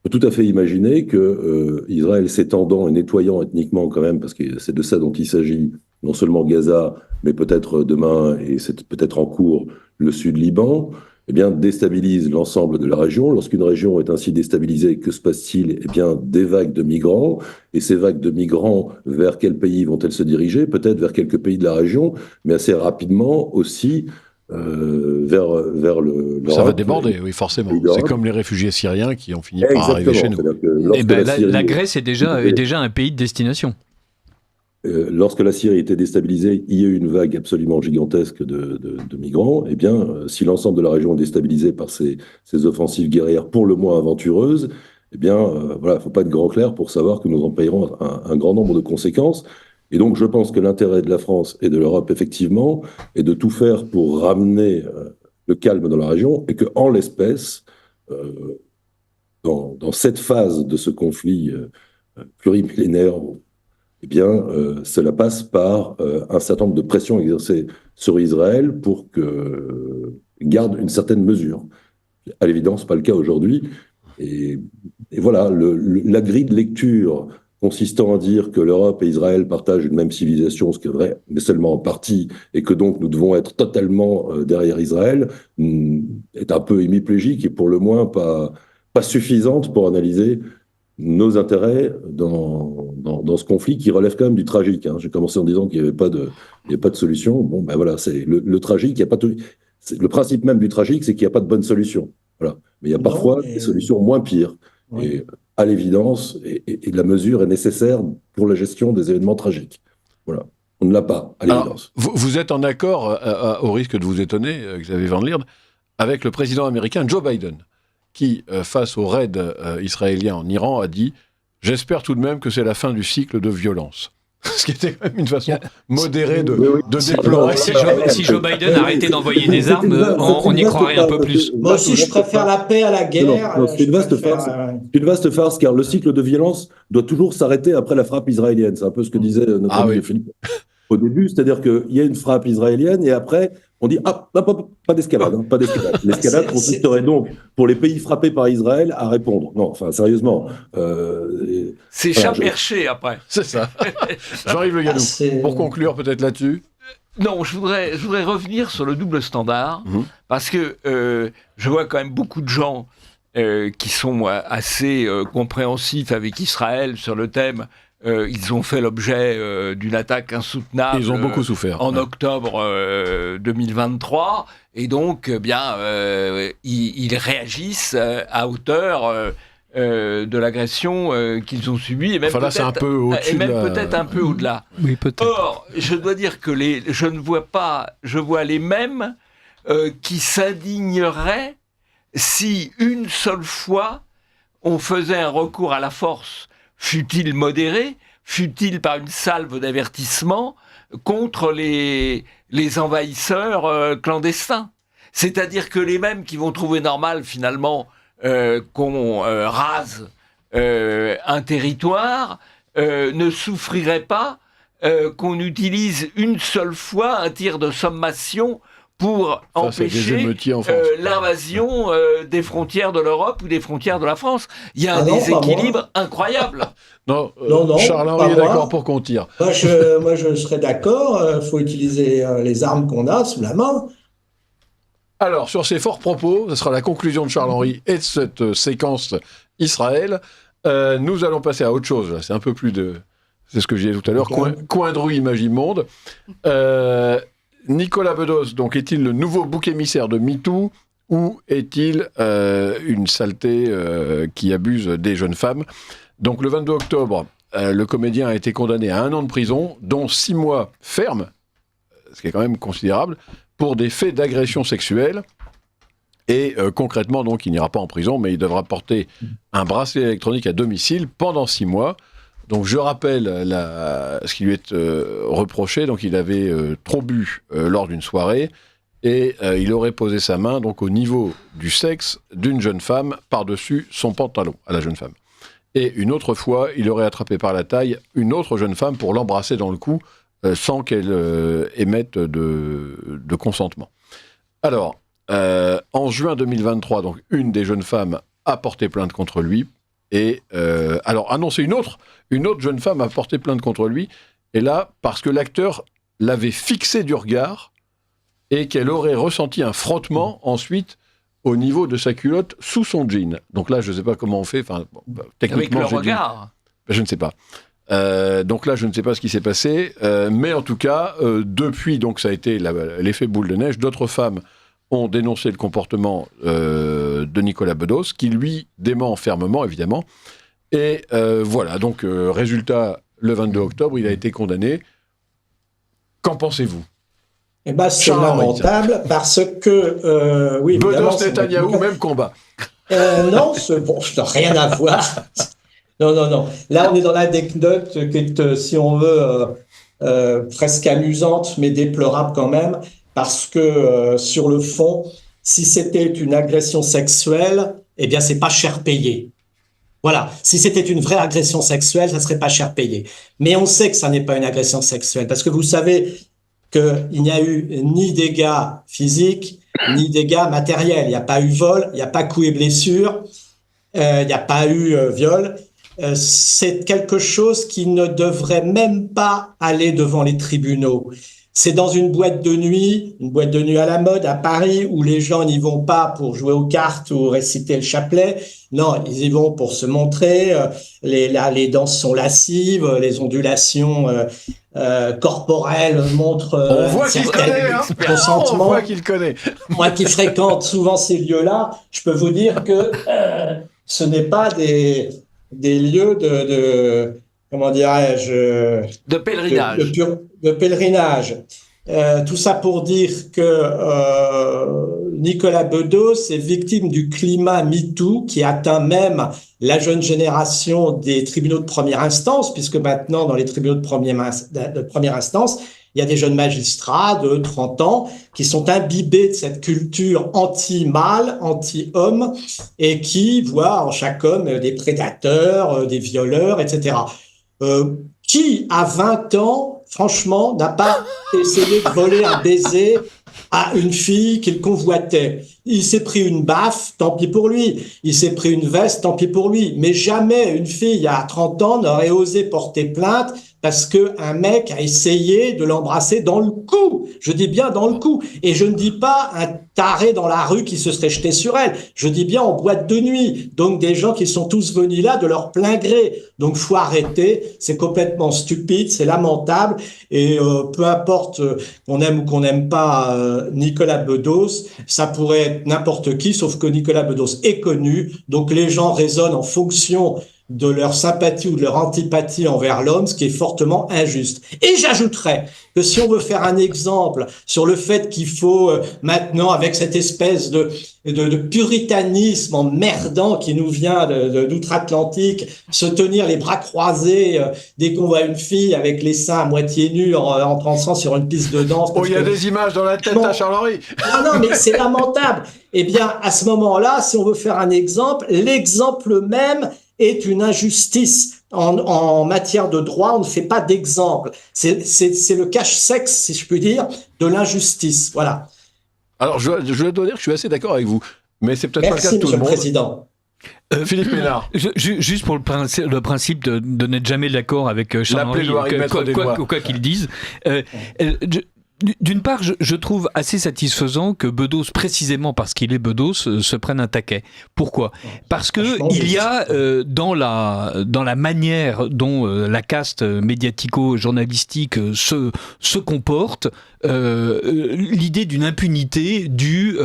peut tout à fait imaginer que Israël s'étendant et nettoyant ethniquement quand même, parce que c'est de ça dont il s'agit, non seulement Gaza, mais peut-être demain, et c'est peut-être en cours, le sud Liban, eh bien, déstabilise l'ensemble de la région. Lorsqu'une région est ainsi déstabilisée, que se passe-t-il? Eh bien, des vagues de migrants. Et ces vagues de migrants, vers quel pays vont-elles se diriger? Peut-être vers quelques pays de la région, mais assez rapidement aussi vers l'Europe.
Ça va déborder, oui, forcément. C'est comme les réfugiés syriens qui ont fini par arriver chez nous.
La Grèce est déjà un pays de destination.
Lorsque la Syrie était déstabilisée, il y a eu une vague absolument gigantesque de migrants. Eh bien, si l'ensemble de la région est déstabilisée par ces offensives guerrières pour le moins aventureuses, eh bien, voilà, il ne faut pas être grand clair pour savoir que nous en payerons un grand nombre de conséquences. Et donc, je pense que l'intérêt de la France et de l'Europe, effectivement, est de tout faire pour ramener le calme dans la région et qu'en l'espèce, dans cette phase de ce conflit plurimillénaire, eh bien, cela passe par un certain nombre de pressions exercées sur Israël pour que garde une certaine mesure. À l'évidence, pas le cas aujourd'hui. Et voilà, la grille de lecture consistant à dire que l'Europe et Israël partagent une même civilisation, ce qui est vrai, mais seulement en partie, et que donc nous devons être totalement derrière Israël, est un peu hémiplégique et pour le moins pas suffisante pour analyser nos intérêts dans ce conflit qui relève quand même du tragique. J'ai commencé en disant qu'il n'y avait pas de solution. Bon, ben voilà, c'est le tragique. Le principe même du tragique, c'est qu'il n'y a pas de bonne solution. Voilà. Mais il y a parfois des solutions moins pires. Oui. Et à l'évidence, et la mesure est nécessaire pour la gestion des événements tragiques. Voilà. On ne l'a pas, à l'évidence.
Vous êtes en accord, au risque de vous étonner, Xavier Van Lierde, avec le président américain Joe Biden, qui, face au raid israélien en Iran, a dit « J'espère tout de même que c'est la fin du cycle de violence ». Ce qui était quand même une façon modérée de déplorer.
Si Joe Biden arrêtait d'envoyer des armes, on y croirait un peu plus.
Moi aussi, je préfère la paix à la guerre.
Non, c'est une vaste farce, car le cycle de violence doit toujours s'arrêter après la frappe israélienne. C'est un peu ce que disait notre ami Philippe au début, c'est-à-dire qu'il y a une frappe israélienne et après, on dit pas d'escalade. Pas d'escalade. L'escalade consisterait donc, pour les pays frappés par Israël, à répondre. Non, enfin, sérieusement.
C'est chat perché après.
C'est ça. Jean-Yves Le Gallou, pour conclure peut-être là-dessus.
Non, je voudrais revenir sur le double standard, parce que je vois quand même beaucoup de gens qui sont assez compréhensifs avec Israël sur le thème. Ils ont fait l'objet d'une attaque insoutenable.
Ils ont beaucoup souffert.
En octobre 2023. Et donc, ils réagissent à hauteur de l'agression qu'ils ont subie. Et même
c'est un peu au-dessus.
Et même peut-être un peu au-delà.
Oui, peut-être.
Or, je dois dire que je vois les mêmes qui s'indigneraient si une seule fois on faisait un recours à la force, fût-il modéré, fût-il par une salve d'avertissement, contre les envahisseurs clandestins. C'est-à-dire que les mêmes qui vont trouver normal, finalement, qu'on rase un territoire, ne souffriraient pas qu'on utilise une seule fois un tir de sommation pour empêcher l'invasion des frontières de l'Europe ou des frontières de la France. Il y a un déséquilibre incroyable.
Non, Charles-Henri est d'accord pour qu'on tire.
Moi, je serais d'accord. Il faut utiliser les armes qu'on a sous la main.
Alors, sur ces forts propos, ce sera la conclusion de Charles-Henri et de cette séquence Israël. Nous allons passer à autre chose. Là. C'est un peu plus de... C'est ce que j'ai dit tout à l'heure. Coin de rue Imagimonde. Nicolas Bedos, donc, est-il le nouveau bouc émissaire de MeToo ou est-il une saleté qui abuse des jeunes femmes? Donc, le 22 octobre, le comédien a été condamné à 1 an de prison, dont 6 mois ferme, ce qui est quand même considérable, pour des faits d'agression sexuelle. Et concrètement, donc, il n'ira pas en prison, mais il devra porter un bracelet électronique à domicile pendant 6 mois. Donc je rappelle ce qui lui est reproché. Donc il avait trop bu lors d'une soirée et il aurait posé sa main donc au niveau du sexe d'une jeune femme par-dessus son pantalon à la jeune femme. Et une autre fois, il aurait attrapé par la taille une autre jeune femme pour l'embrasser dans le cou sans qu'elle émette de consentement. Alors, en juin 2023, donc une des jeunes femmes a porté plainte contre lui et alors annoncer une autre jeune femme a porté plainte contre lui, et là, parce que l'acteur l'avait fixé du regard, et qu'elle aurait ressenti un frottement ensuite au niveau de sa culotte sous son jean. Donc là, je ne sais pas comment on fait, techniquement...
Avec le regard.
Je ne sais pas. Donc là, je ne sais pas ce qui s'est passé, mais en tout cas, depuis, donc ça a été l'effet boule de neige, d'autres femmes ont dénoncé le comportement de Nicolas Bedos, qui lui dément fermement, évidemment. Et voilà, donc résultat, le 22 octobre, il a été condamné. Qu'en pensez-vous ?
Eh ben, c'est lamentable parce que, oui,
Bedos, Netanyahou, même combat.
Non, ça n'a rien à voir. Non. Là, on est dans l'anecdote qui est, si on veut, presque amusante, mais déplorable quand même, parce que sur le fond, si c'était une agression sexuelle, eh bien, c'est pas cher payé. Voilà. Si c'était une vraie agression sexuelle, ça serait pas cher payé. Mais on sait que ça n'est pas une agression sexuelle, parce que vous savez qu'il n'y a eu ni dégâts physiques, ni dégâts matériels. Il n'y a pas eu vol, il n'y a pas coups et blessures, il n'y a pas eu viol. C'est quelque chose qui ne devrait même pas aller devant les tribunaux. C'est dans une boîte de nuit à la mode à Paris, où les gens n'y vont pas pour jouer aux cartes ou réciter le chapelet. Non, ils y vont pour se montrer. Les danses sont lascives, les ondulations corporelles montrent
on voit qu'il connaît,
consentement.
On voit qu'il connaît.
Moi qui fréquente souvent ces lieux-là, je peux vous dire que ce n'est pas des lieux de comment dirais-je,
de pèlerinage.
De pèlerinage. Tout ça pour dire que Nicolas Bedos est victime du climat MeToo qui atteint même la jeune génération des tribunaux de première instance, puisque maintenant, dans les tribunaux de première instance, il y a des jeunes magistrats de 30 ans qui sont imbibés de cette culture anti-mâle, anti-homme, et qui voient en chaque homme des prédateurs, des violeurs, etc. Qui, à 20 ans, franchement, n'a pas essayé de voler un baiser à une fille qu'il convoitait? Il s'est pris une baffe, tant pis pour lui. Il s'est pris une veste, tant pis pour lui. Mais jamais une fille à 30 ans n'aurait osé porter plainte parce qu'un mec a essayé de l'embrasser dans le cou. Je dis bien dans le cou. Et je ne dis pas un taré dans la rue qui se serait jeté sur elle. Je dis bien en boîte de nuit. Donc des gens qui sont tous venus là de leur plein gré. Donc faut arrêter. C'est complètement stupide, c'est lamentable. Et peu importe qu'on aime ou qu'on n'aime pas Nicolas Bedos, ça pourrait être n'importe qui, sauf que Nicolas Bedos est connu. Donc les gens raisonnent en fonction de leur sympathie ou de leur antipathie envers l'homme, ce qui est fortement injuste. Et j'ajouterais que si on veut faire un exemple sur le fait qu'il faut maintenant, avec cette espèce de puritanisme emmerdant qui nous vient d'outre-Atlantique, se tenir les bras croisés dès qu'on voit une fille avec les seins à moitié nus en dansant sur une piste de danse.
Oh, il y a des images dans la tête à Charles-Henri.
Non, mais c'est lamentable. Eh bien, à ce moment-là, si on veut faire un exemple, l'exemple même est une injustice. En matière de droit, on ne fait pas d'exemple. C'est le cache-sexe, si je puis dire, de l'injustice. Voilà.
Alors, je dois dire que je suis assez d'accord avec vous, mais c'est peut-être pas le cas de tout le monde.
Merci, Monsieur le Président.
Philippe Ménard.
Juste pour le principe de n'être jamais d'accord avec Charles-Henri, quoi qu'il dise. D'une part, je trouve assez satisfaisant que Bedos, précisément parce qu'il est Bedos, se prenne un taquet. Pourquoi ? Parce que il y a dans la manière dont la caste médiatico-journalistique se comporte, l'idée d'une impunité due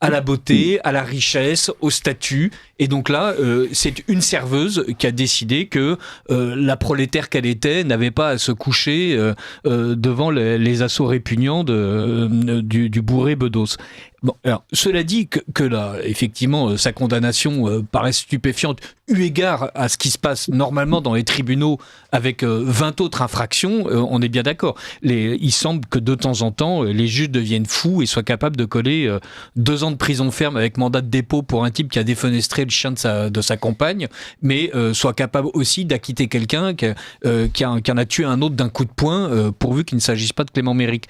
à la beauté, à la richesse, au statut. Et donc là, c'est une serveuse qui a décidé que la prolétaire qu'elle était n'avait pas à se coucher devant les assauts répugnants du bourré Bedos. Bon, alors, cela dit que là, effectivement, sa condamnation paraît stupéfiante, eu égard à ce qui se passe normalement dans les tribunaux avec 20 autres infractions, on est bien d'accord. Il semble que de temps en temps, les juges deviennent fous et soient capables de coller 2 ans de prison ferme avec mandat de dépôt pour un type qui a défenestré le chien de sa compagne, mais soit capable aussi d'acquitter quelqu'un qui en a tué un autre d'un coup de poing, pourvu qu'il ne s'agisse pas de Clément Méric.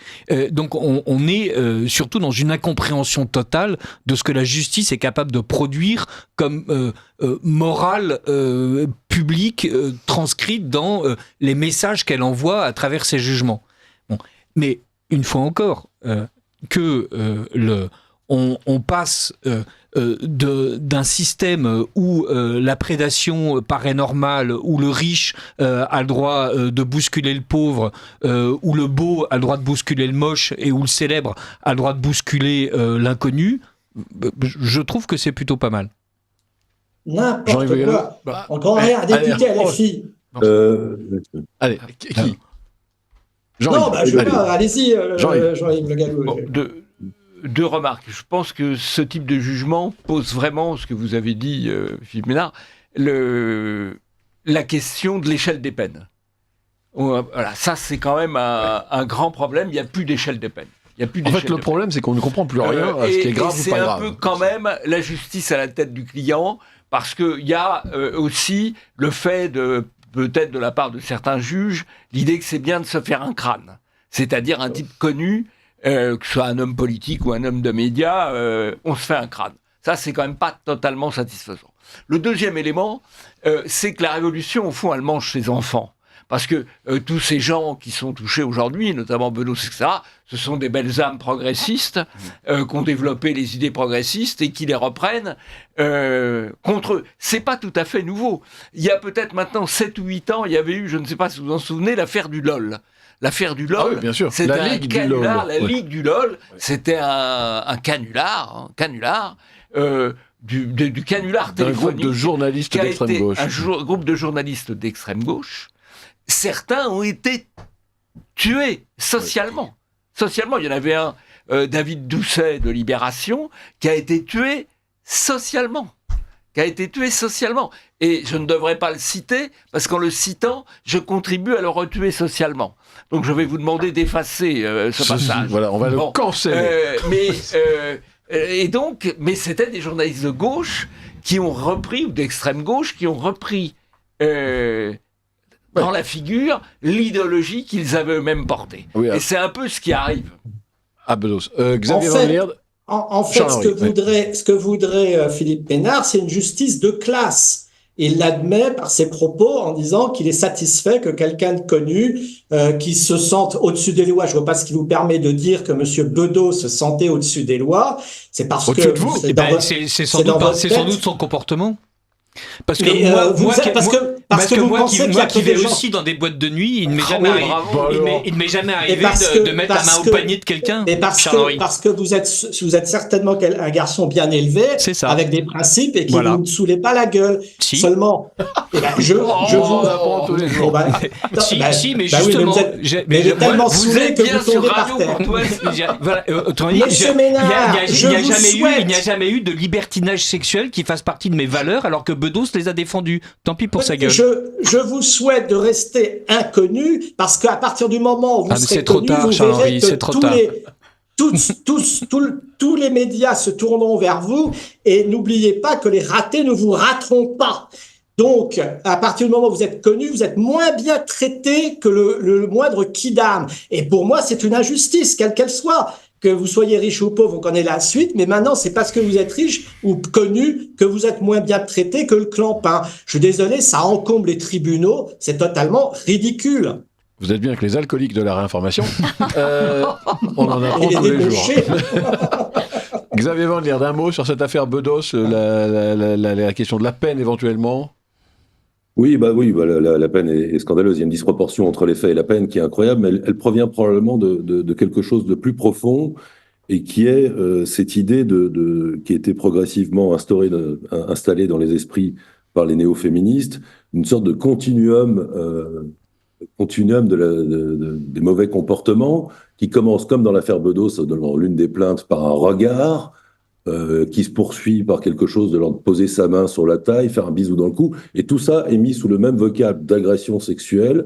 Donc on est surtout dans une incompréhension incompréhension totale de ce que la justice est capable de produire comme morale publique transcrite dans les messages qu'elle envoie à travers ses jugements. Bon. Mais une fois encore, on passe d'un système où la prédation paraît normale, où le riche a le droit de bousculer le pauvre, où le beau a le droit de bousculer le moche et où le célèbre a le droit de bousculer l'inconnu, je trouve que c'est plutôt pas mal.
N'importe quoi. Encore un député à LFI.
Allez, qui
Non, je sais pas, allez-y, Jean-Yves Le Gallou.
Bon, deux remarques. Je pense que ce type de jugement pose vraiment, ce que vous avez dit, Philippe Ménard, la question de l'échelle des peines. Voilà, ça, c'est quand même un grand problème. Il n'y a plus d'échelle des peines.
En fait, le problème, c'est qu'on ne comprend plus rien à ce qui est grave ou pas grave.
C'est un peu quand même la justice à la tête du client, parce qu'il y a aussi le fait peut-être de la part de certains juges, l'idée que c'est bien de se faire un crâne. C'est-à-dire un type connu, que ce soit un homme politique ou un homme de médias, on se fait un crâne. Ça, c'est quand même pas totalement satisfaisant. Le deuxième élément, c'est que la révolution, au fond, elle mange ses enfants. Parce que tous ces gens qui sont touchés aujourd'hui, notamment Bedos, etc., ce sont des belles âmes progressistes qui ont développé les idées progressistes et qui les reprennent contre eux. C'est pas tout à fait nouveau. Il y a peut-être maintenant 7 ou 8 ans, il y avait eu, je ne sais pas si vous vous en souvenez, l'affaire du LOL. L'affaire du LOL,
bien sûr.
c'était
La Ligue du LOL.
La Ligue du LOL, c'était un canular du canular téléphonique.
Un groupe de journalistes d'extrême gauche.
Un groupe de journalistes d'extrême gauche. Certains ont été tués socialement. Socialement, il y en avait un, David Doucet de Libération, qui a été tué socialement. Et je ne devrais pas le citer, parce qu'en le citant, je contribue à le retuer socialement. Donc je vais vous demander d'effacer ce passage.
Voilà, on va le canceller.
Mais c'était des journalistes de gauche qui ont repris, ou d'extrême gauche, qui ont repris dans la figure l'idéologie qu'ils avaient eux-mêmes portée. Oui, et c'est un peu ce qui arrive.
Ah, Bedos. Xavier Van Lierde.
En fait, ce que voudrait Philippe Ménard, c'est une justice de classe. Il l'admet par ses propos en disant qu'il est satisfait que quelqu'un de connu qui se sente au-dessus des lois. Je ne vois pas ce qui vous permet de dire que M. Bedos se sentait au-dessus des lois. C'est parce
au-dessus
que...
de vous. C'est sans doute son comportement. Parce que moi qui vais aussi dans des boîtes de nuit, il ne m'est jamais arrivé de mettre la main au panier de quelqu'un.
Et parce que vous êtes certainement un garçon bien élevé, avec des principes et qui ne vous saoulez pas la gueule.
Si.
Seulement, je vous apprends tous les jours.
Mais justement,
mais tellement saoulé que vous tombez par terre.
Monsieur Ménard, il n'y a jamais eu de libertinage sexuel qui fasse partie de mes valeurs, alors que Bedos les a défendus. Tant pis pour sa gueule.
Je vous souhaite de rester inconnu, parce qu'à partir du moment où vous serez connu, vous verrez que tous les médias se tourneront vers vous, et n'oubliez pas que les ratés ne vous rateront pas. Donc, à partir du moment où vous êtes connu, vous êtes moins bien traité que le moindre quidam. Et pour moi, c'est une injustice, quelle qu'elle soit. Que vous soyez riche ou pauvre, on connaît la suite, mais maintenant, c'est parce que vous êtes riche ou connu que vous êtes moins bien traité que le clampin. Je suis désolé, ça encombre les tribunaux, c'est totalement ridicule.
Vous êtes bien avec les alcooliques de la réinformation. On en apprend tous les jours. Xavier Van Lierde, un mot sur cette affaire Bedos, la question de la peine éventuellement.
Oui, la peine est scandaleuse. Il y a une disproportion entre les faits et la peine qui est incroyable, mais elle provient probablement de quelque chose de plus profond, et qui est cette idée qui a été progressivement installée dans les esprits par les néo-féministes, une sorte de continuum des mauvais comportements, qui commence comme dans l'affaire Bedos, dans l'une des plaintes, par un regard, qui se poursuit par quelque chose de l'ordre de poser sa main sur la taille, faire un bisou dans le cou, et tout ça est mis sous le même vocable d'agression sexuelle,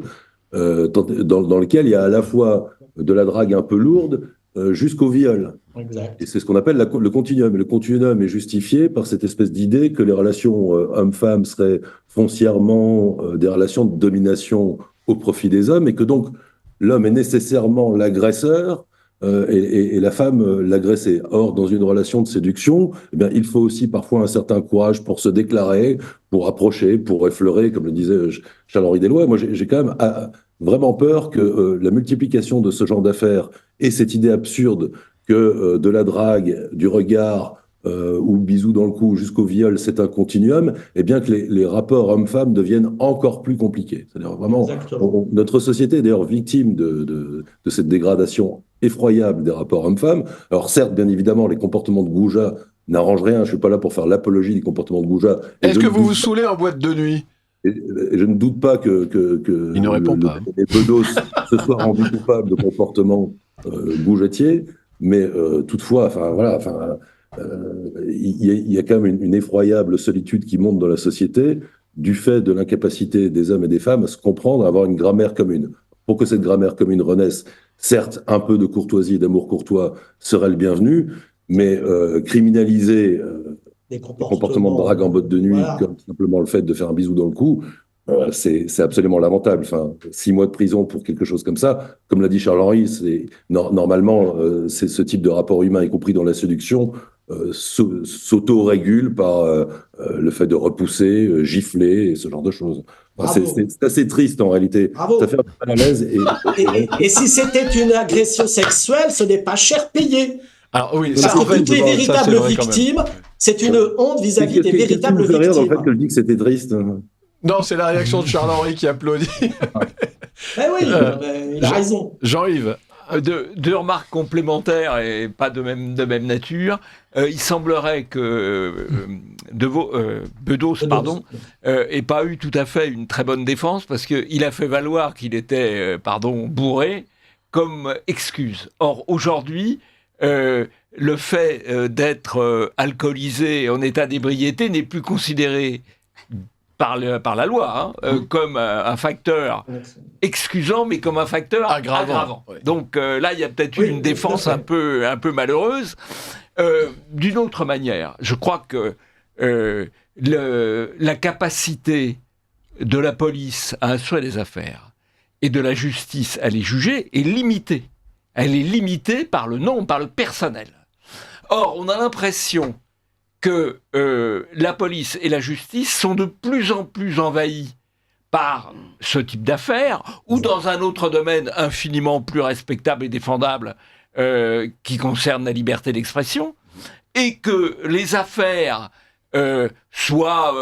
dans lequel il y a à la fois de la drague un peu lourde jusqu'au viol.
Exact.
Et c'est ce qu'on appelle le continuum. Et le continuum est justifié par cette espèce d'idée que les relations hommes-femmes seraient foncièrement des relations de domination au profit des hommes, et que donc l'homme est nécessairement l'agresseur et la femme l'agressait. Or, dans une relation de séduction, eh bien, il faut aussi parfois un certain courage pour se déclarer, pour approcher, pour effleurer, comme le disait Charles-Henri Deloy. Moi, j'ai quand même vraiment peur que la multiplication de ce genre d'affaires et cette idée absurde que de la drague, du regard ou bisous dans le cou jusqu'au viol, c'est un continuum, et bien que les rapports hommes-femmes deviennent encore plus compliqués. C'est-à-dire vraiment, notre société est d'ailleurs victime de cette dégradation effroyable des rapports hommes-femmes. Alors certes, bien évidemment, les comportements de goujat n'arrangent rien. Je ne suis pas là pour faire l'apologie des comportements de goujat.
Est-ce que vous vous saoulez en boîte de nuit ?
Et je ne doute pas que
Il ne répond pas.
Les Bedos se soient rendus coupables de comportements goujatiers, mais toutefois, il y a quand même une effroyable solitude qui monte dans la société du fait de l'incapacité des hommes et des femmes à se comprendre, à avoir une grammaire commune. Pour que cette grammaire commune renaisse, certes, un peu de courtoisie et d'amour courtois serait le bienvenu, mais criminaliser les comportements de drague en boîte de nuit, comme simplement le fait de faire un bisou dans le cou, c'est absolument lamentable. 6 mois de prison pour quelque chose comme ça, comme l'a dit Charles-Henri, normalement, c'est ce type de rapport humain, y compris dans la séduction, s'auto-régule par le fait de repousser, gifler et ce genre de choses. C'est assez triste en réalité.
Bravo.
Ça fait un peu mal à l'aise.
Et si c'était une agression sexuelle, ce n'est pas cher payé.
Alors, oui,
parce que toutes les véritables victimes, c'est une honte vis-à-vis des véritables victimes.
Qu'est-ce qui vous fait rire dans le fait que je dis que c'était triste?
Non, c'est la réaction de Charles-Henri qui applaudit.
Oui, il a raison.
Jean-Yves.
Deux remarques complémentaires et pas de même nature. Il semblerait que Bedos ait pas eu tout à fait une très bonne défense parce qu'il a fait valoir qu'il était bourré comme excuse. Or, aujourd'hui, le fait d'être alcoolisé en état d'ébriété n'est plus considéré par la loi comme un facteur excusant, mais comme un facteur aggravant. Oui. Donc là, il y a peut-être eu une défense un peu malheureuse. D'une autre manière, je crois que la capacité de la police à instruire les affaires et de la justice à les juger est limitée. Elle est limitée par le nombre, par le personnel. Or, on a l'impression que la police et la justice sont de plus en plus envahies par ce type d'affaires, ou dans un autre domaine infiniment plus respectable et défendable qui concerne la liberté d'expression, et que les affaires soient,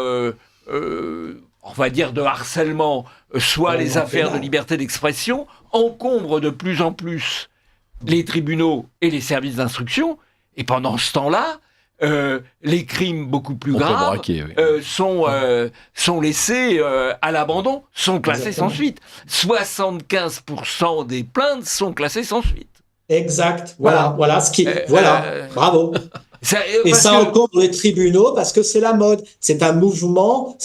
on va dire, de harcèlement, soit les affaires de liberté d'expression, encombrent de plus en plus les tribunaux et les services d'instruction, et pendant ce temps-là, les crimes beaucoup plus graves sont laissés à l'abandon, sont classés sans suite. 75% des plaintes sont classées sans suite.
Exact. Voilà ce qui. Bravo. Ça encombre les tribunaux parce que c'est la mode. C'est un mouvement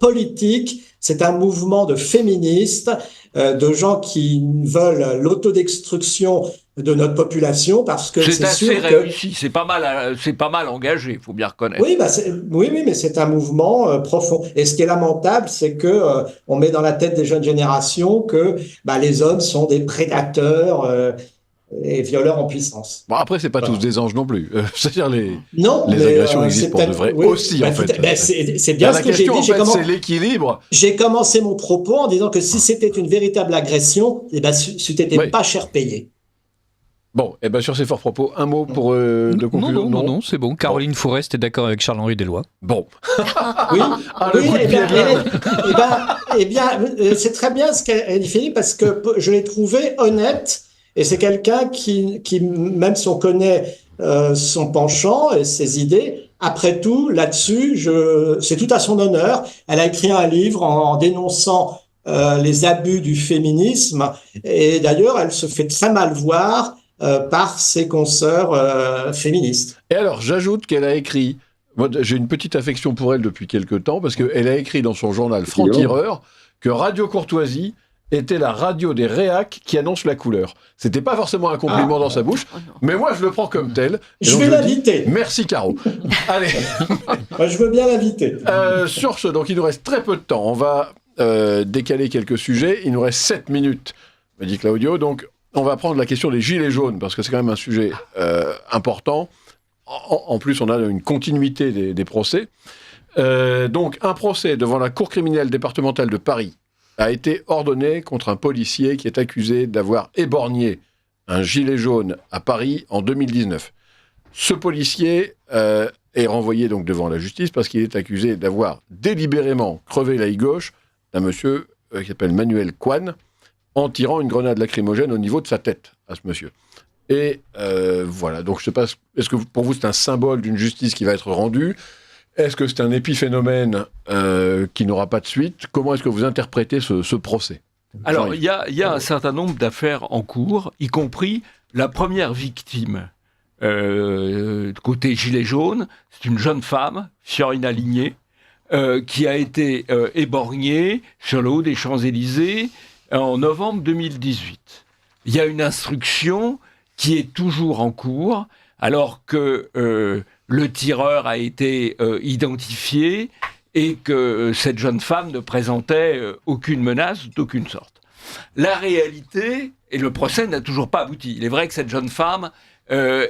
politique, c'est un mouvement de féministes, de gens qui veulent l'autodestruction de notre population parce que c'est sûr que...
réussi, c'est pas mal engagé, il faut bien reconnaître.
Oui, mais c'est un mouvement profond. Et ce qui est lamentable, c'est que on met dans la tête des jeunes générations que les hommes sont des prédateurs et violeurs en puissance.
Bon, après, c'est pas tous des anges non plus. C'est-à-dire les
agressions
existent pour de vrai aussi, en fait.
C'est bien ce que j'ai dit.
C'est l'équilibre.
J'ai commencé mon propos en disant que si c'était une véritable agression, c'était pas cher payé.
Bon, sur ces forts propos, un mot pour de conclure.
Non, c'est bon. Caroline Forest est d'accord avec Charles-Henri Deloy.
Bon.
C'est très bien ce qu'a dit Philippe parce que je l'ai trouvé honnête et c'est quelqu'un qui même si on connaît son penchant et ses idées, après tout, là-dessus, c'est tout à son honneur. Elle a écrit un livre en dénonçant les abus du féminisme et d'ailleurs, elle se fait très mal voir par ses consoeurs féministes.
Et alors, j'ajoute qu'elle a écrit, moi j'ai une petite affection pour elle depuis quelque temps, parce qu'elle a écrit dans son journal Franc-Tireur que Radio Courtoisie était la radio des réacs qui annonce la couleur. C'était pas forcément un compliment dans sa bouche, mais moi je le prends comme tel.
Je vais l'inviter.
Merci Caro. Allez.
Je veux bien l'inviter.
Sur ce, donc il nous reste très peu de temps. On va décaler quelques sujets. Il nous reste 7 minutes, me dit Claudio. Donc on va prendre la question des gilets jaunes, parce que c'est quand même un sujet important. En plus, on a une continuité des procès. Donc, un procès devant la Cour criminelle départementale de Paris a été ordonné contre un policier qui est accusé d'avoir éborgné un gilet jaune à Paris en 2019. Ce policier est renvoyé donc devant la justice parce qu'il est accusé d'avoir délibérément crevé l'œil gauche d'un monsieur qui s'appelle Manuel Coine en tirant une grenade lacrymogène au niveau de sa tête à ce monsieur. Et voilà, donc je ne sais pas, est-ce que pour vous c'est un symbole d'une justice qui va être rendue ? Est-ce que c'est un épiphénomène qui n'aura pas de suite ? Comment est-ce que vous interprétez ce procès ?
Alors, il y a un certain nombre d'affaires en cours, y compris la première victime côté gilet jaune, c'est une jeune femme, Fiorina Ligné, qui a été éborgnée sur le haut des Champs-Élysées en novembre 2018. Il y a une instruction qui est toujours en cours, alors que le tireur a été identifié et que cette jeune femme ne présentait aucune menace d'aucune sorte. La réalité, et le procès n'a toujours pas abouti. Il est vrai que cette jeune femme,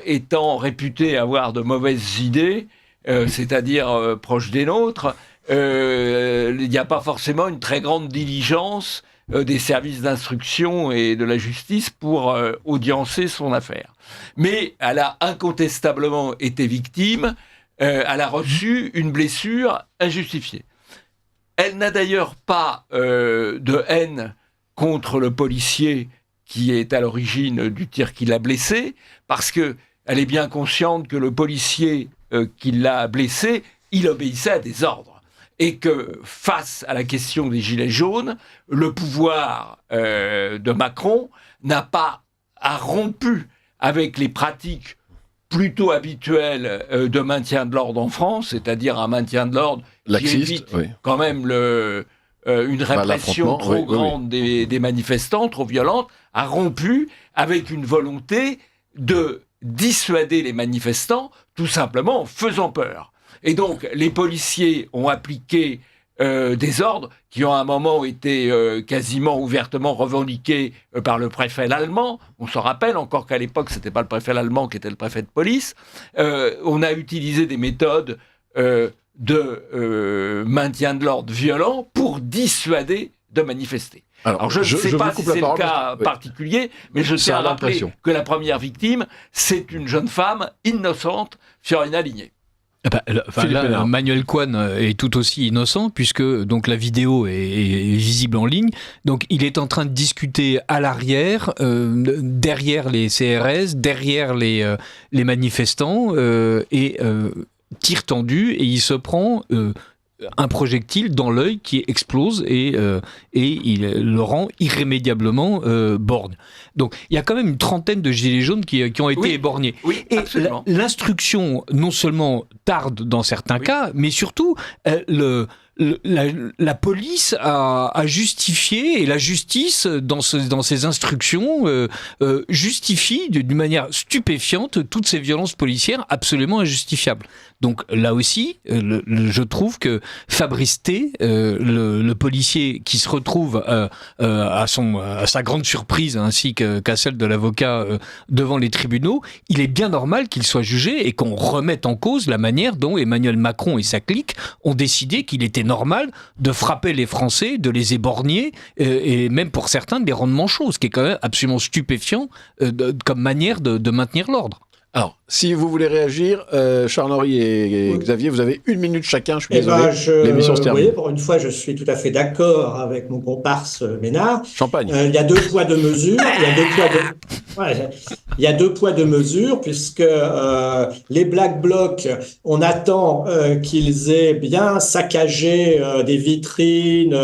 étant réputée avoir de mauvaises idées, c'est-à-dire proche des nôtres, il n'y a pas forcément une très grande diligence des services d'instruction et de la justice pour audiencer son affaire. Mais elle a incontestablement été victime, elle a reçu une blessure injustifiée. Elle n'a d'ailleurs pas de haine contre le policier qui est à l'origine du tir qui l'a blessé, parce qu'elle est bien consciente que le policier qui l'a blessé, il obéissait à des ordres. Et que face à la question des gilets jaunes, le pouvoir de Macron a rompu avec les pratiques plutôt habituelles de maintien de l'ordre en France, c'est-à-dire un maintien de l'ordre qui évite quand même une répression trop grande des manifestants, trop violente, a rompu avec une volonté de dissuader les manifestants, tout simplement en faisant peur. Et donc, les policiers ont appliqué des ordres qui ont à un moment été quasiment ouvertement revendiqués par le préfet allemand. On se rappelle encore qu'à l'époque, ce n'était pas le préfet allemand qui était le préfet de police. On a utilisé des méthodes de maintien de l'ordre violent pour dissuader de manifester. Alors je ne sais pas si c'est le cas particulier, mais je tiens à rappeler que la première victime, c'est une jeune femme innocente, Fiorina Ligné.
Manuel Coine est tout aussi innocent puisque donc la vidéo est visible en ligne. Donc il est en train de discuter à l'arrière, derrière les CRS, derrière les manifestants et tir tendu, et il se prend un projectile dans l'œil qui explose et il le rend irrémédiablement borgne. Donc il y a quand même une trentaine de gilets jaunes qui ont été éborgnés.
Oui,
et
absolument.
L'instruction non seulement tarde dans certains cas, mais surtout la police a justifié, et la justice dans ses instructions justifie d'une manière stupéfiante toutes ces violences policières absolument injustifiables. Donc là aussi, je trouve que Fabrice T, le policier qui se retrouve à sa grande surprise ainsi qu'à celle de l'avocat devant les tribunaux, il est bien normal qu'il soit jugé et qu'on remette en cause la manière dont Emmanuel Macron et sa clique ont décidé qu'il était normal de frapper les Français, de les éborgner et même pour certains de les rendre manchots, ce qui est quand même absolument stupéfiant comme manière de maintenir l'ordre.
Alors, si vous voulez réagir, Charles-Henri et Xavier, vous avez 1 minute chacun, je suis désolé, l'émission se termine.
Oui, pour une fois, je suis tout à fait d'accord avec mon comparse Ménard.
Champagne.
Il y a 2 poids, 2 mesures. Il y a 2 poids, 2 mesures, puisque les Black Blocs, on attend qu'ils aient bien saccagé des vitrines,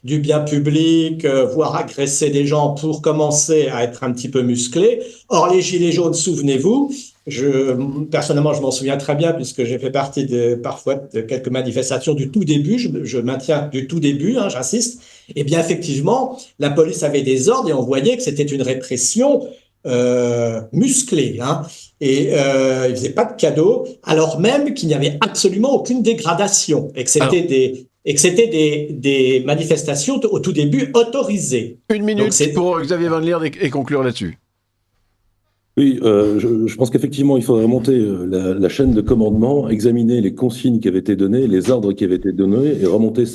du bien public, voire agressé des gens pour commencer à être un petit peu musclés. Or, les Gilets jaunes, souvenez-vous, personnellement, je m'en souviens très bien puisque j'ai fait partie parfois de quelques manifestations du tout début. Je maintiens du tout début, j'insiste. Et bien, effectivement, la police avait des ordres et on voyait que c'était une répression musclée. Et ils faisaient pas de cadeaux, alors même qu'il n'y avait absolument aucune dégradation et que c'était des manifestations au tout début autorisées.
1 minute pour Xavier Van Lierde et conclure là-dessus.
Oui, je pense qu'effectivement, il faudrait remonter la chaîne de commandement, examiner les consignes qui avaient été données, les ordres qui avaient été donnés, et remonter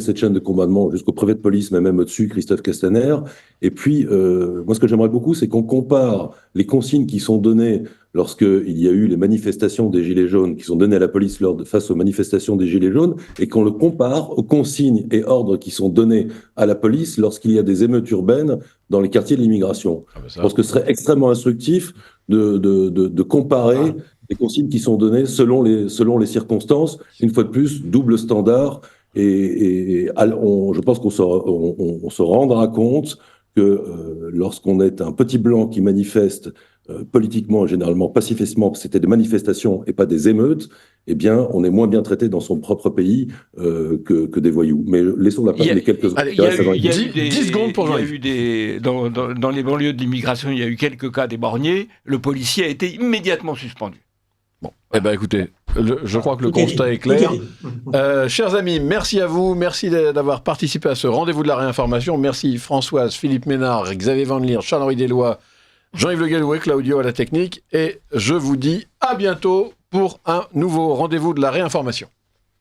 cette chaîne de commandement jusqu'au préfet de police, mais même au-dessus, Christophe Castaner. Et puis, moi, ce que j'aimerais beaucoup, c'est qu'on compare les consignes qui sont données lorsqu'il y a eu les manifestations des Gilets jaunes, qui sont données à la police face aux manifestations des Gilets jaunes, et qu'on le compare aux consignes et ordres qui sont donnés à la police lorsqu'il y a des émeutes urbaines dans les quartiers de l'immigration. Je pense que ce serait extrêmement instructif de comparer les consignes qui sont données selon les circonstances. Une fois de plus, double standard. Je pense qu'on se rendra compte que lorsqu'on est un petit blanc qui manifeste politiquement, généralement pacifiquement, parce que c'était des manifestations et pas des émeutes, eh bien, on est moins bien traité dans son propre pays que des voyous. Mais laissons la parole les quelques autres.
Il y a eu
10 secondes pour Jean-Yves.
Dans les banlieues de l'immigration, il y a eu quelques cas d'éborgnés. Le policier a été immédiatement suspendu.
Bon, eh ben écoutez, je crois que le constat est clair. Chers amis, merci à vous, merci d'avoir participé à ce rendez-vous de la réinformation. Merci Françoise, Philippe Ménard, Xavier Van Lier, Charles-Henri Deslois, Jean-Yves Le Gallou et Claudio à la technique. Et je vous dis à bientôt pour un nouveau rendez-vous de la réinformation.